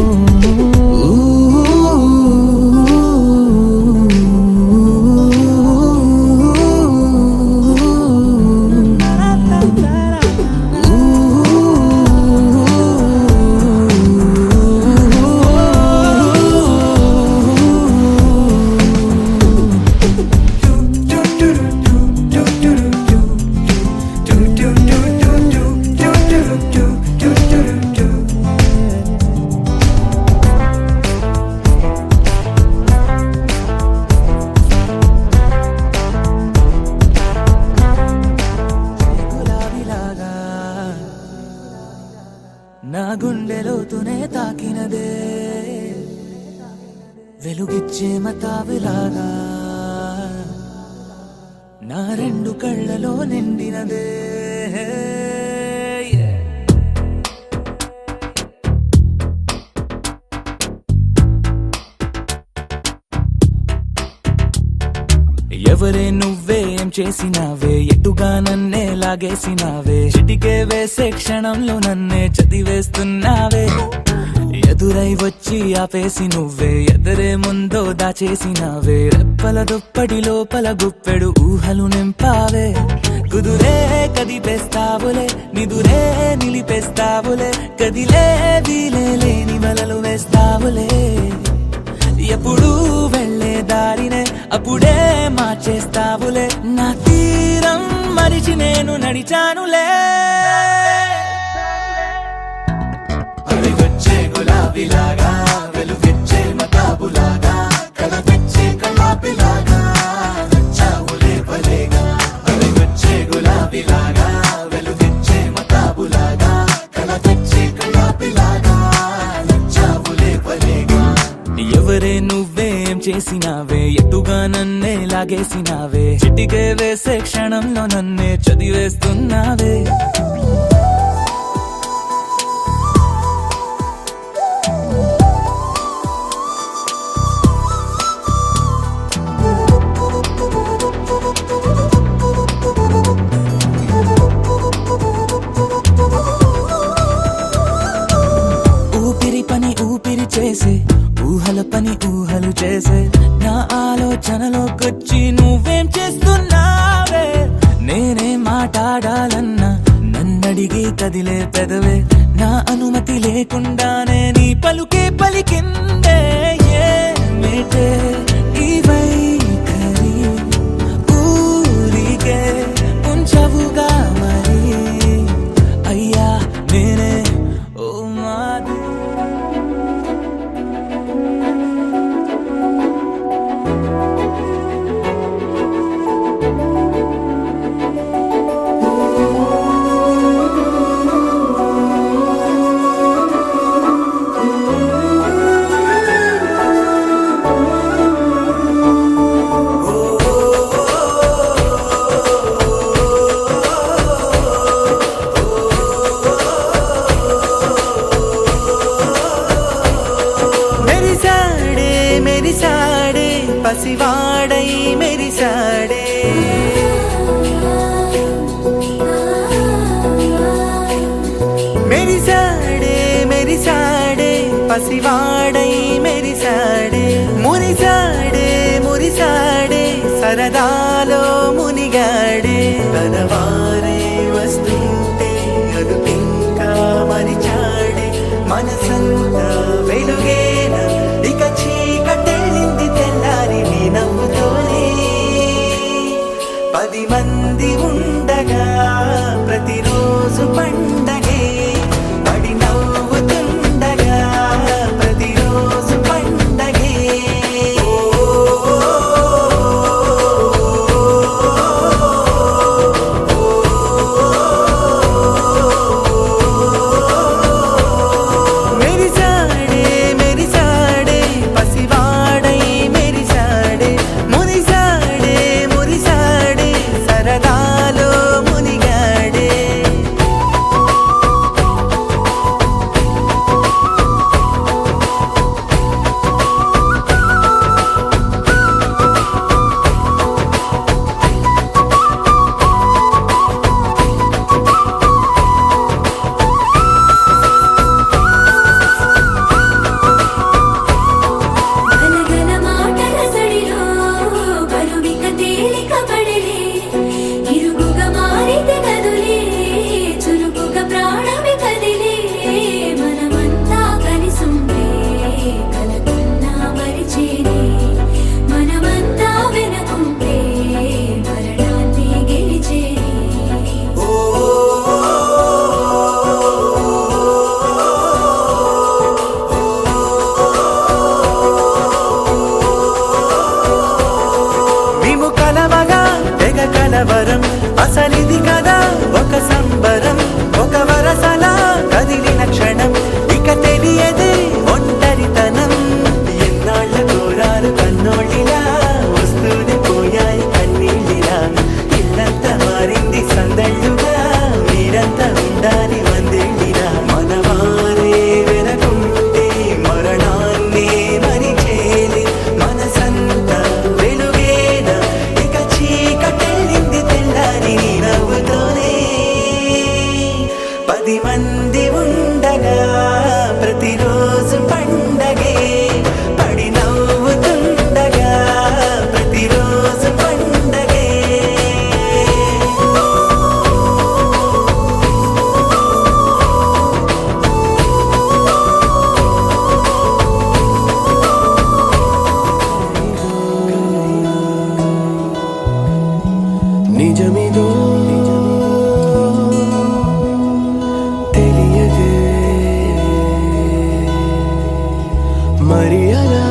నా గుండెలోతునే తాకినదే వెలుగిచ్చే మతావిలాగా నా రెండు కళ్ళలో నిండినదే ఎవరే నువ్వే ఏం చేసినావే ఎటుగా నన్నే లాగేసినావే చిటికే వేసే క్షణంలో నన్నే చదివేస్తున్నావే ఎదురై వచ్చి ఆపేసి నువ్వే ఎదరే ముందో దాచేసినావే రెప్పల దుప్పటి లోపల గుప్పెడు ఊహలు నింపావే కుదురే కదిపేస్తావులే నిదురే నిలిపేస్తావులే కదిలే వీలే లేని వలలు వేస్తావులే ఎప్పుడు వెళ్ళే దారినే అప్పుడే మార్చేస్తావులే నా తీరం మరిచి నేను నడిచానులే అవి వచ్చే గులాబీలాగా వెలుగెచ్చే మతాబులాగా కళపెచ్చే కళాపిలాగా నచ్చావులే భలేగా అవి వచ్చే గులాబీలాగా వెలుగెచ్చే మతాబులాగా కళపెచ్చే కళాపిలాగా నచ్చావులే భలేగా ఎవరే నువ్వేం చేసినావే ఎటుగా నన్నే లాగేసినావే చిటికే వేసే క్షణంలో నన్నే చదివేస్తున్నావే ఊపిరి పని ఊపిరి చేసే ఊహల పని ఊహలు చేసే నా ఆలోచనలోకొచ్చి నువ్వేం చేస్తున్నావే నేనే మాట్లాడాలన్నా నన్నడిగి కదిలే పెదవే నా అనుమతి లేకుండానే నీ పలుకే పలికిందే ఏమిటే ఈ వైఖరి ఊరికే ఉంచవుగా మరి అయ్యా నేనే ఓ మాది పసివాడై మెరిసాడే మెరిసాడే మెరిసాడే పసివాడై మెరిసాడే మురిసాడే మురిసాడే సరదాలో మునిగాడే తనవారే వస్తుంటే అదుపింకా మరిచాడే మనసంతా వెలుగేన ఇక చీకటెళ్ళింది తెల్లారి నీ నవ్వుతోనే 10 మంది ఉండగా ప్రతిరోజు పండగే పడి నవ్వుతుండగా ప్రతిరోజు పండగే మెరిసాడే మెరిసాడే పసివాడై మెరిసాడే మురిసాడే మురిసాడే సరదాలో మునిగాడే గలగల మాటల సడిలో బరువిక తేలిక పడలే ఇరుగుగా మారితే కదులే చురుకుగా ప్రాణమి కదిలే మనమంతా కలిసుంటే కలకున్నా మరిచేనే మనమంతా వెనకుంటే మరణాన్ని గెలిచేనే మేము కలవగా తెగ కలవరం అసలిది కదా ఒక సంబరం ఒక వరసలా కదిలిన క్షణం ఇక తెలియదే ఒంటరితనం ఎన్నాళ్ళ కోరాలు కన్నోళ్ళిలా వస్తూనే పోయాయి కన్నీళ్ళిలా ఇల్లంతా మారింది సందళ్ళుగా మీరంతా ఉండాలి వందేళ్ళిలా మనవారే వెనకుంటే మరణాన్ని మరిచేలే మనసంతా వెలుగేన ఇక చీకటెళ్ళింది తెల్లారి నీ నవ్వుతోనే 10 మంది ఉండగా ప్రతిరోజు పండగే పడి నవ్వుతుండగా ప్రతిరోజు పండగే నిజమిదో తెలియదే మరి అలా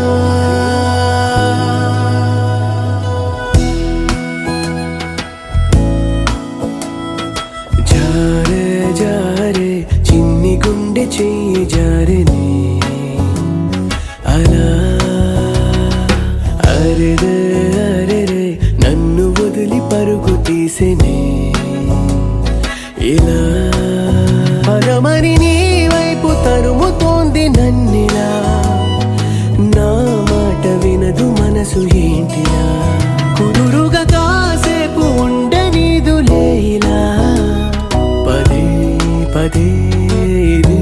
జారే జారే చిన్ని గుండె చెయ్యి జారెనే అలా అరెరే అరెరే నన్ను వదిలి పరుగు తీసెనే ఇలా పరమని నీ వైపు తరుముతోంది నన్నిలా నా మాట వినదు మనసు ఏంటిలా కుదురుగా కాసేపు ఉండనీదులే ఇలా పదే పదే ఇదే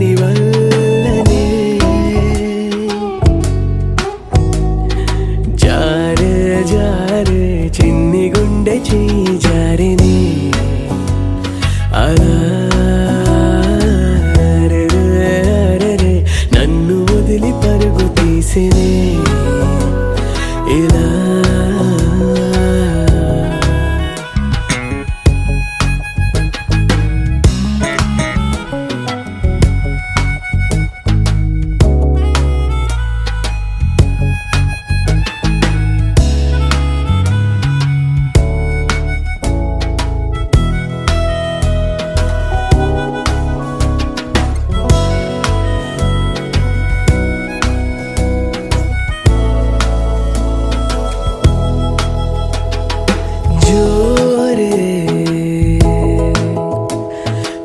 నీ వల్లనే జారే జారే చిన్ని గుండె చెయ్యి జారిని అలా అరెరే అరెరే నన్ను వదిలి పరుగు తీసినే ఇలా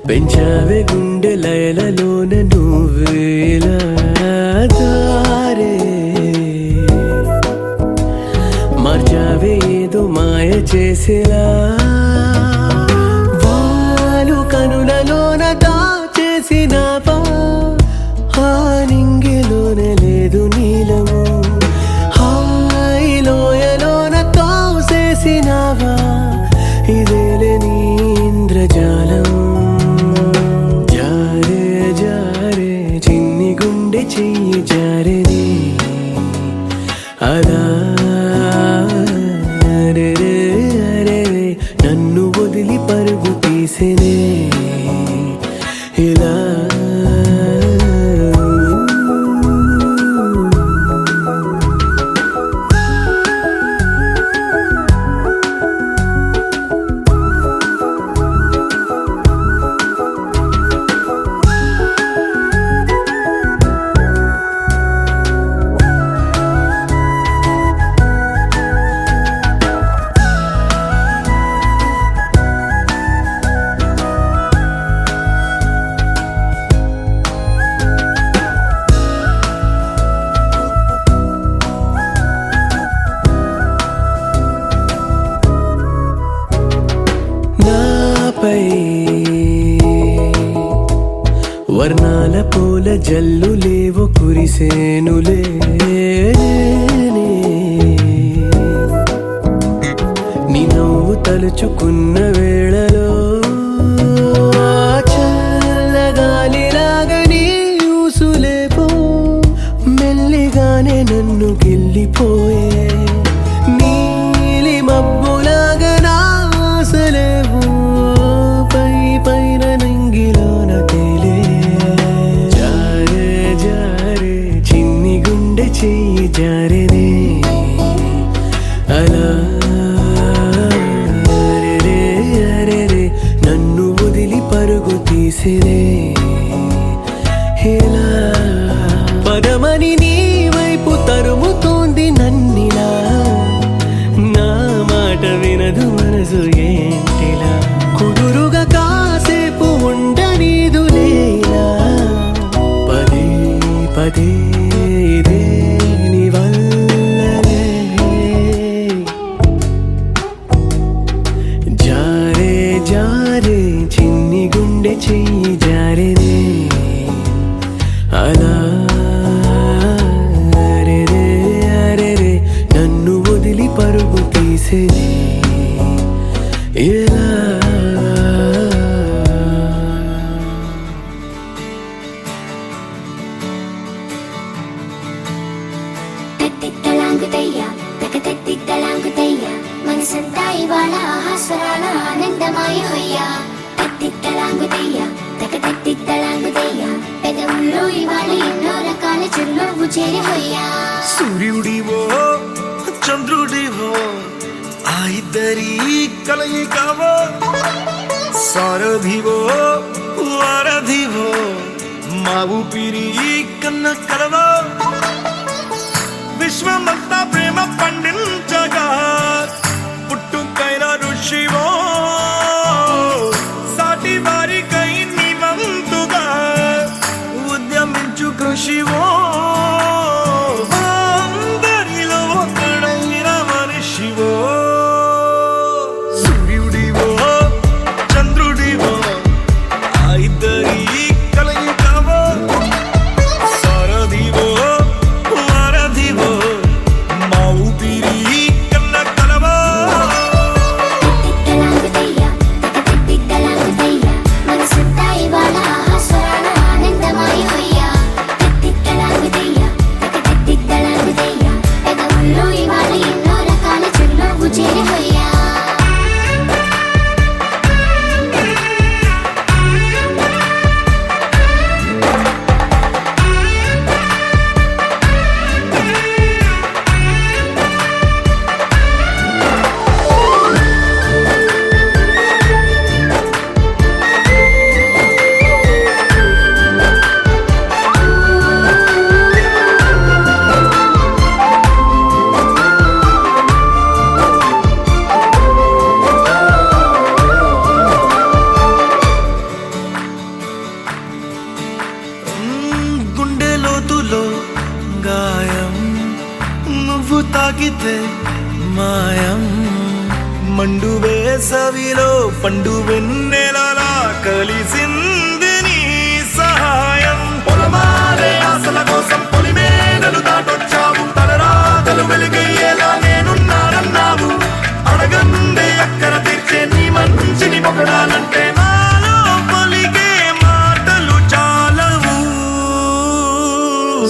పెంచావే గుండె లయలలోన నువ్వేలా దారే చేసేలా వాలు కనులలోన దాచేసినావా ఆ నింగిలోన లేదు నీలము హాయిలోయలోన తోసేసినావా ఇదేలే నీ ఇంద్రజాలం జారే జారే చిన్ని గుండె చెయ్యి జారెని అలా అరెరే అరెరే నన్ను వదిలి పరుగు తీసేనే ఇలా వర్ణాల పూల జల్లు లేవు కురిసేనులే నీ నవ్వు తలుచుకున్న వేళలో చల్లగాలిలాగా నీ ఊసులేపో మెల్లిగానే నన్ను గిల్లిపోయే నీలి మబ్బులాగా నా ఆశలేవు పై పైన నంగిలోన తేలే జారే జారే చిన్ని గుండె చెయ్యి జారెనే అలా అరెరే అరెరే నన్ను వదిలి పరుగు తీసినే ఇలా పదమని నీ వైపు తరుముతోంది నన్నిలా నా మాట వినదు మనసు ఏంటిలా కుదురుగా కాసేపు ఉండనీదు లేలా పదే పదే ఇదే నీ వల్లనే జారే జారే చిన్ని గుండె చెయ్యి జారెనే అలా అరెరే అరెరే నన్ను వదిలి పరుగు తీసేది ఎలా తత్తిత్తలాంగుతయ్యా తకతత్తిత్తలాంగుతయ్యా మనసంతా ఇవాళ ఆహాస్వరాల ఆనందమాయ హొయ్యా తత్తిత్తలాంగుతయ్యా తకతత్తిత్తలాంగుతయ్యా పెదవుల్లో ఇవాళ ఎన్నో రకాల చిరునవ్వు చేరి హొయ్యా సూర్యుడివో చంద్రుడివో ఆ ఇద్దరి కలయికవో సారథివో వారధివో మా ఊపిరి కన్న కలవో విశ్వమంతా ప్రేమ పండించగా పుట్టుకైన ఋషివో సాటి వారికై నివంతుగా ఉద్యమించు కృషివో అందరిలో ఒకడైన మనిషివో సూర్యుడివో చంద్రుడివో ఆ ఇద్దరి కలయికవో సారథివో వారధివో మా ఊపిరి కన్న కలవో తత్తిత్తలాంగుతయ్యా తకతత్తిత్తలాంగుతయ్యా మనసంతా ఇవాళ ఆహాస్వరాల ఆనందమాయ హొయ్యా తత్తిత్తలాంగుతయ్యా తకతత్తిత్తలాంగుతయ్యా పెదవుల్లో ఇవాళ ఎన్నో రకాల చిరునవ్వు చేరి హొయ్యా గుండె లోతులో గాయం నువ్వు తాకితే మాయం మండు వేసవిలో పండు వెన్నెలలా కలిసింది నీ సహాయం. పొలమారే ఆశల కోసం పొలిమేనలు దాటొచ్చావు, తలరాతలు వెలుగయ్యేలా నేనున్నానన్నావు. అడగందే అక్కర తీర్చే నీ మంచిని పొగడాలంటే నాలో పలికే మాటలు చాలవు.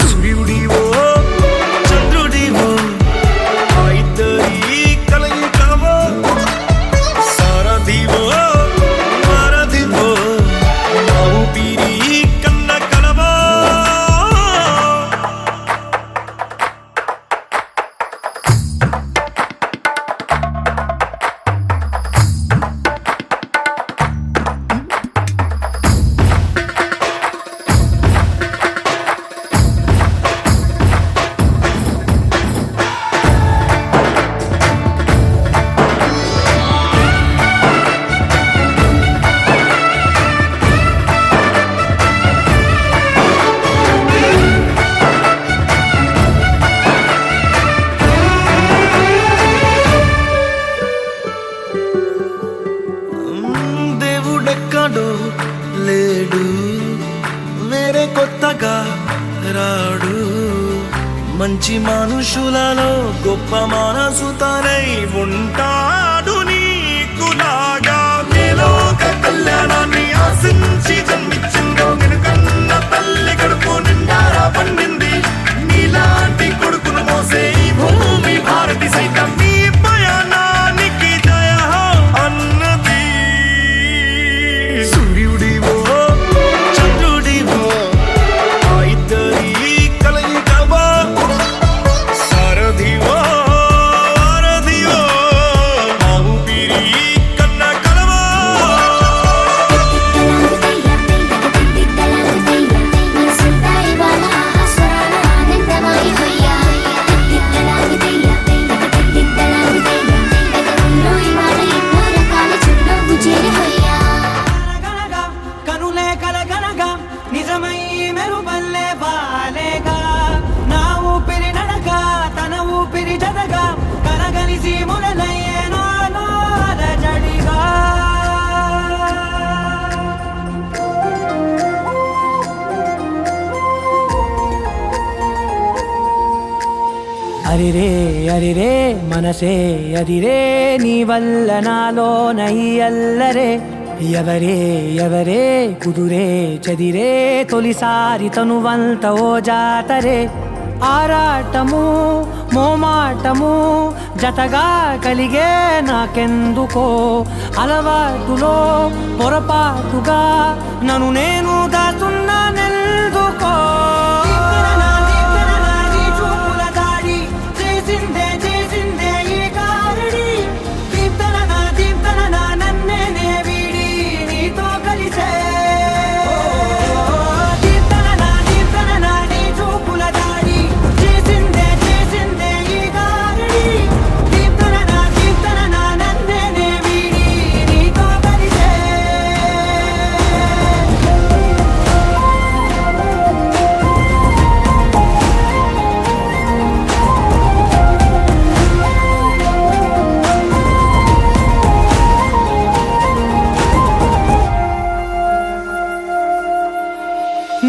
సూర్యుడివో చంద్రుడివో ఆ ఇద్దరి కలయికవో, సారథివో వారధివో నా ఊపిరి కన్న కలవో. దేవుడెక్కడో లేడు, వేరే కొత్తగా రాడు. మంచి మనుషులలో గొప్ప మనసు తనై ఉంటాడు నీకులాగా. లోక కళ్యాణాన్ని ఆశించి జన్మించిందో వెనుకన్న తల్లి కడుపు నిండారా పండింది. నీలాంటి కొడుకును మోసే ఈ భూమి భారతి సైతం నీ పయనానికి జయ అన్నది. సూర్యుడివో చంద్రుడివో ఆ ఇద్దరి కలయికవో, సారథివో వారధివో నా ఊపిరి కన్న కలవో. మనసంతా ఇవాళ స్వరాల ఆనందమై హొయ్యా. తిద్దలాగుతయ్యా తిద్దలాగుతయ్యా పెదవుల్లో ఇవాళ ఎన్నో రకాల చిరునవ్వు చేరి హొయ్యా. కలగనగా కనులే కలగనగా నిజమై మెరుపల్లే బాలేగా. నా ఊపిరి నడగా తన ఊపిరి జదగా కలగలిసి మురలయ్యే నాలో అలజడిగా. అరిరే అరిరే మనసే అదిరే నీ వల్ల నాలో నయ్యల్లరే. ఎవరే ఎవరే కుదురే చదిరే తొలిసారి తనువంత ఓ జాతరే. ఆరాటము మోమాటము జతగా కలిగే నాకెందుకో, అలవాటులో పొరపాటుగా నన్ను నేను దాచున్నానెందుకో. చూపుల దాడి చేసిందే చేసిందే ఈ కారణి. దీప్తన నన్నే వీడి నీతో కలిసే. దీప్తన నీ చూపుల దాడి చేసిందే చేసిందే ఈ కారణి. దీప్తన నన్నే వీడి నీతో కలిసే.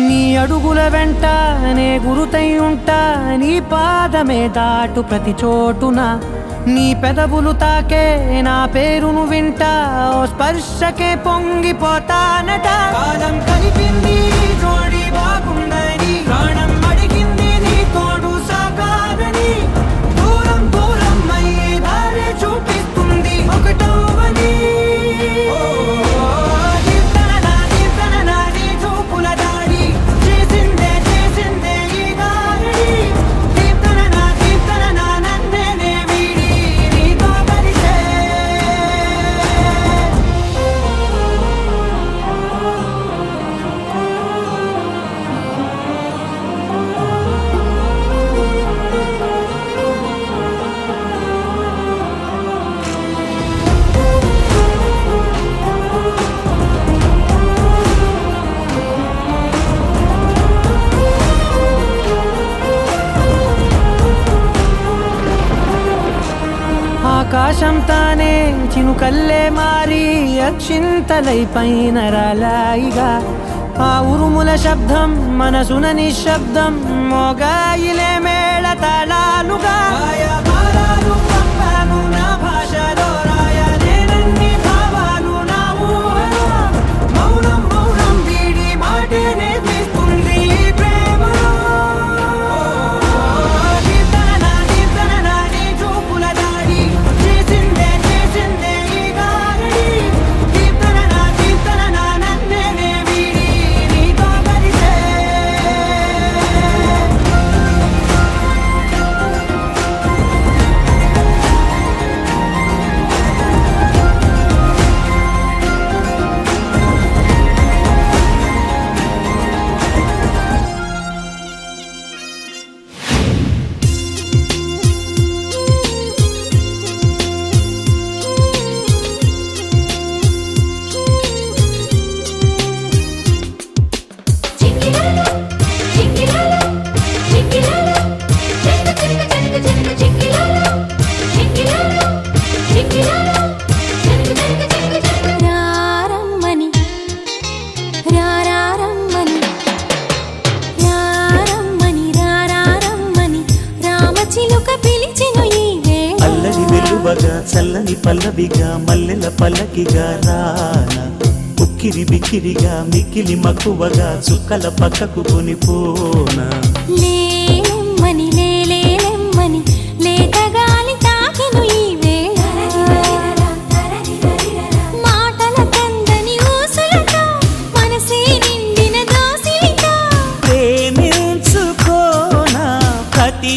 నీ అడుగుల వెంట నే గురుతై ఉంటా. నీ పాదమే దాటు ప్రతి చోటున. నీ పెదవులు తాకే నా పేరును వింటా. ఓ స్పర్శకే పొంగిపోతానట. కాలం కలిపింది జోడి బాగుందని, ప్రాణం అడిగింది నీ తోడు సాగాలని. దూరం దూరం అయ్యి దారి చూపిస్తుంది ఒకటవని. దీప్తన నీ చూపుల దాడి చేసిందే చేసిందే ఈ గారడి. దీప్తన నన్నే వీడి నీతో కలిసే. ఆకాశం తానే చినుకల్లే మారి అక్షింతలై పైన రాలాయిగా ఆ ఉరుముల శబ్దం మనసున నిశ్శబ్దం మోగాయిలే మేళ తాళాలుగా నా భాషలో రాయలేనన్ని భావాలు నా ఊహలో మౌనం మౌనం వీడి మాటే నేర్పిస్తుంది ప్రేమలో నీ చూపుల దాడి చేసిందే ఈ గారడి కీర్తన నన్నే వీడి నీతో కలిసే చిక్కిలాలు చిక్కిలాలు చిక్కిలాలు చిక్కు చిక్కు చిక్కిలాలు చిక్కిలాలు చిక్కిలాలు చిక్కు రారమ్మని రారమ్మని రారమ్మని రారమ్మని రామచిలుక పిలిచెను ఈ వేళ అల్లరి వెలువగా చల్లని పల్లవిగా మల్లెల పల్లకిగా రాన ఉక్కిరి బిక్కిరిగా మిక్కిలి మక్కువగా చుక్కల పక్కకు కొనిపోనా లేలెమ్మని లేలేలెమ్మని లేత గాలి తాకెను ఈ వేళ మాటల కందని ఊసులతో మనసే నిండిన దోసిలితో ప్రేమించుకోనా ప్రతి